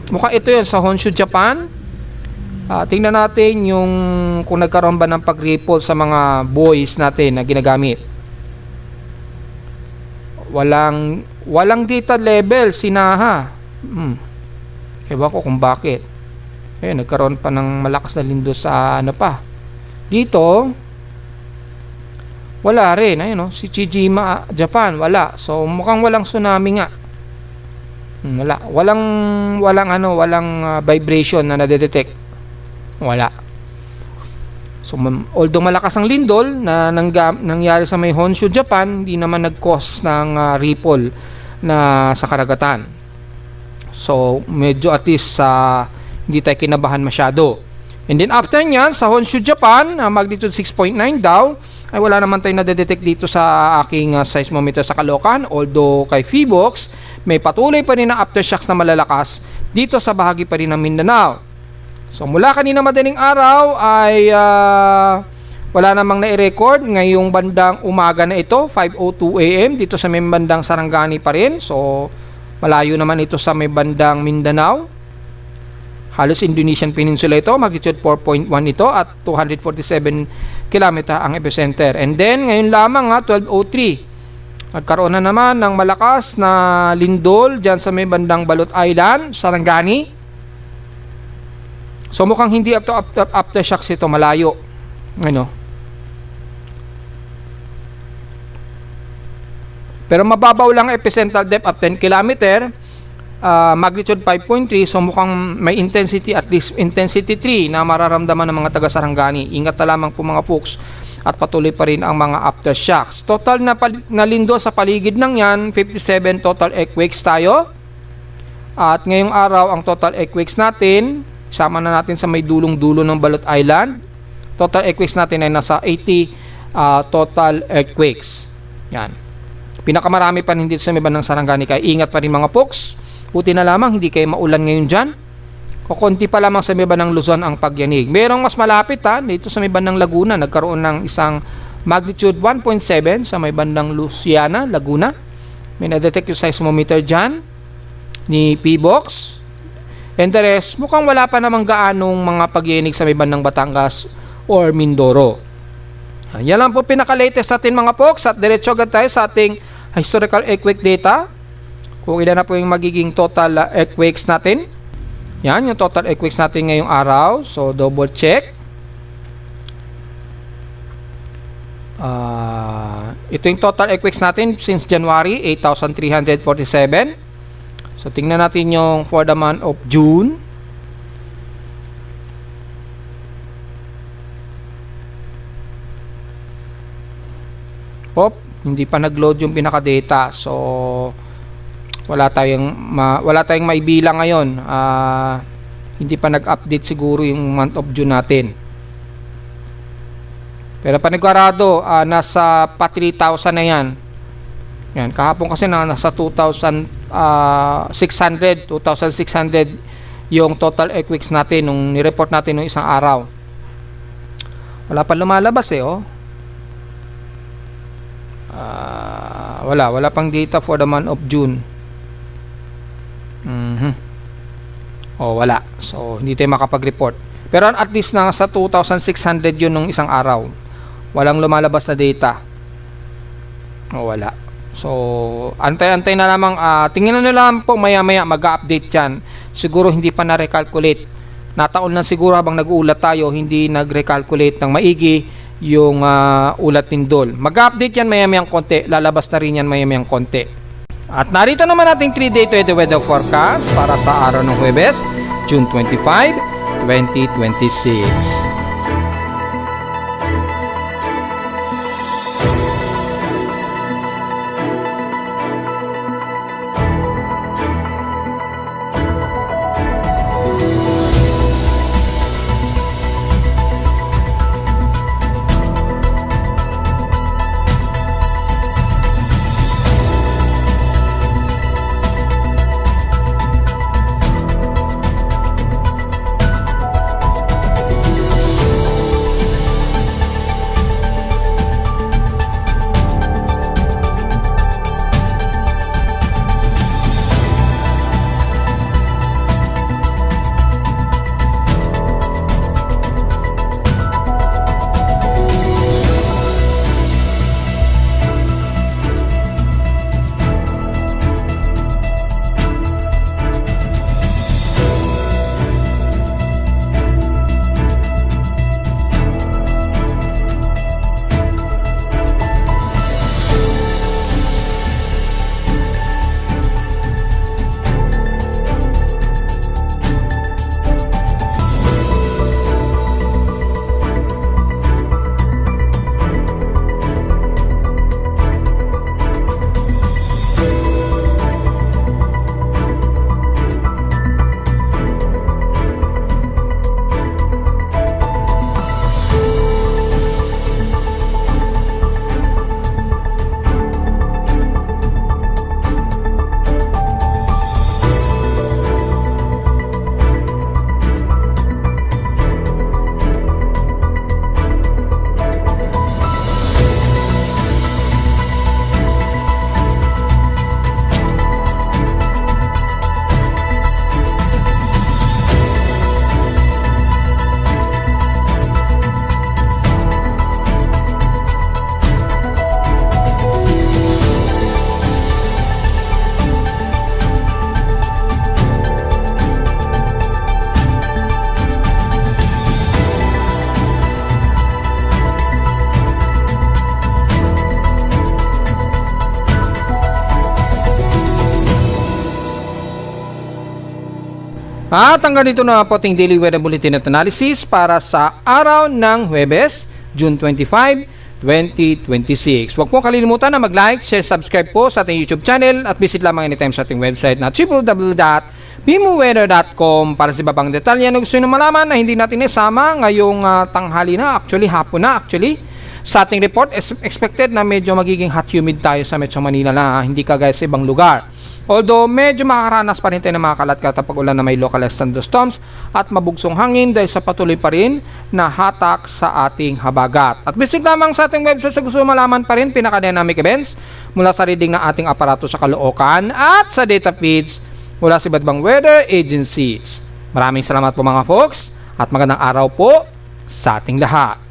mukhang ito yun sa Honshu, Japan. Tingnan natin yung kung nagkaroon ba ng pag-ripple sa mga buoys natin na ginagamit. Walang data level sinaha. Ewan ko kung bakit. Ayun, nagkaroon pa ng malakas na lindol sa ano pa. Dito, wala rin. Ayun, si Chiejima, Japan, wala. So, mukhang walang tsunami nga. Wala. Walang vibration na nadedetect. Wala. So, although malakas ang lindol na nangyari sa may Honshu, Japan, hindi naman nag-cause ng ripple na sa karagatan. So, medyo at least hindi tayo kinabahan masyado. And then after nyan, sa Honshu, Japan, magnitude 6.9 daw, ay wala naman tayo nadedetect dito sa aking seismometer sa Caloocan. Although kay PBOX, may patuloy pa rin na aftershocks na malalakas dito sa bahagi pa rin ng Mindanao. So, mula kanina madaling araw ay wala namang nai-record. Ngayong bandang umaga na ito, 5:02 AM, dito sa may bandang Sarangani pa rin. So, malayo naman ito sa may bandang Mindanao. Halos Indonesian Peninsula ito. Magnitude 4.1 ito at 247 km ang epicenter. And then, ngayon lamang 12:03. Nagkaroon na naman ng malakas na lindol dyan sa may bandang Balot Island, Sarangani. So, mukhang hindi aftershocks ito. Malayo. Pero mababaw lang epicentral depth of 10 km, magnitude 5.3, so mukhang may intensity, at least intensity 3 na mararamdaman ng mga taga Sarangani. Ingat na lamang po mga folks at patuloy pa rin ang mga aftershocks. Total na lindol sa paligid ng yan, 57 total earthquakes tayo. At ngayong araw, ang total earthquakes natin, sama na natin sa may dulong-dulo ng Balot Island, total earthquakes natin ay nasa 80 total earthquakes. Yan. Pinakamarami pa rin dito sa may bandang Sarangani, kaya ingat pa rin mga folks. Buti na lamang hindi kayo maulan ngayon dyan. Kukunti pa lamang sa may bandang Luzon ang pagyanig. Merong mas malapit dito sa may bandang Laguna, nagkaroon ng isang magnitude 1.7 sa may bandang Luciana, Laguna. May na-detect yung seismometer dyan ni PBOX. And the rest, mukhang wala pa namang gaanong mga pagyanig sa may bandang Batangas or Mindoro. Yan lang po pinaka-latest sa atin mga folks, at diretso agad tayo sa ating historical earthquake data. Kung ilan na po yung magiging total earthquakes natin. Yan, yung total earthquakes natin ngayong araw. So, double check. Ito yung total earthquakes natin since January, 8,347. So, tingnan natin yung for the month of June. Hindi pa nag-load yung pinaka-data. So, wala tayong maibilang ngayon. Hindi pa nag-update siguro yung month of June natin. Pero panigurado, nasa pa 3,000 na yan. Yan, kahapon kasi nasa 2,600 yung total earthquakes natin nung nireport natin nung isang araw. Wala pa lumalabas wala pang data for the month of June. Wala. So, hindi tayo makapag-report. Pero at least nasa 2,600 yun nung isang araw. Walang lumalabas na data. Wala. So, antay-antay na lamang. Tingnan na lang po maya-maya mag-update yan. Siguro hindi pa na-recalculate. Nataon lang siguro habang nag-uulat tayo, hindi nag-recalculate ng maigi yung ulat lindol. Mag-update yan maya-mayang konti. Lalabas na rin yan maya-mayang konti. At narito naman ating 3-day weather forecast para sa araw ng Huwebes, June 25, 2026. At hanggang dito na po ating Daily Weather Bulletin at Analysis para sa araw ng Huwebes, June 25, 2026. Huwag po kalimutan na mag-like, share, subscribe po sa ating YouTube channel at visit lamang anytime sa ating website na www.bimoweather.com para sa iba pang detalye na gusto nyo malaman na hindi natin isama ngayong tanghali na, hapon na. Sa ating report, expected na medyo magiging hot humid tayo sa Metro Manila na hindi kagaya sa ibang lugar. Although medyo makakaranas pa rin tayo ng mga kalat-kalat pag-ulan na may localized thunderstorms at mabugsong hangin dahil sa patuloy pa rin na hatak sa ating habagat. At visit lamang sa ating website sa gusto malaman pa rin pinaka-dynamic events mula sa reading ng ating aparato sa Caloocan at sa data feeds mula sa iba't ibang weather agencies. Maraming salamat po mga folks at magandang araw po sa ating lahat.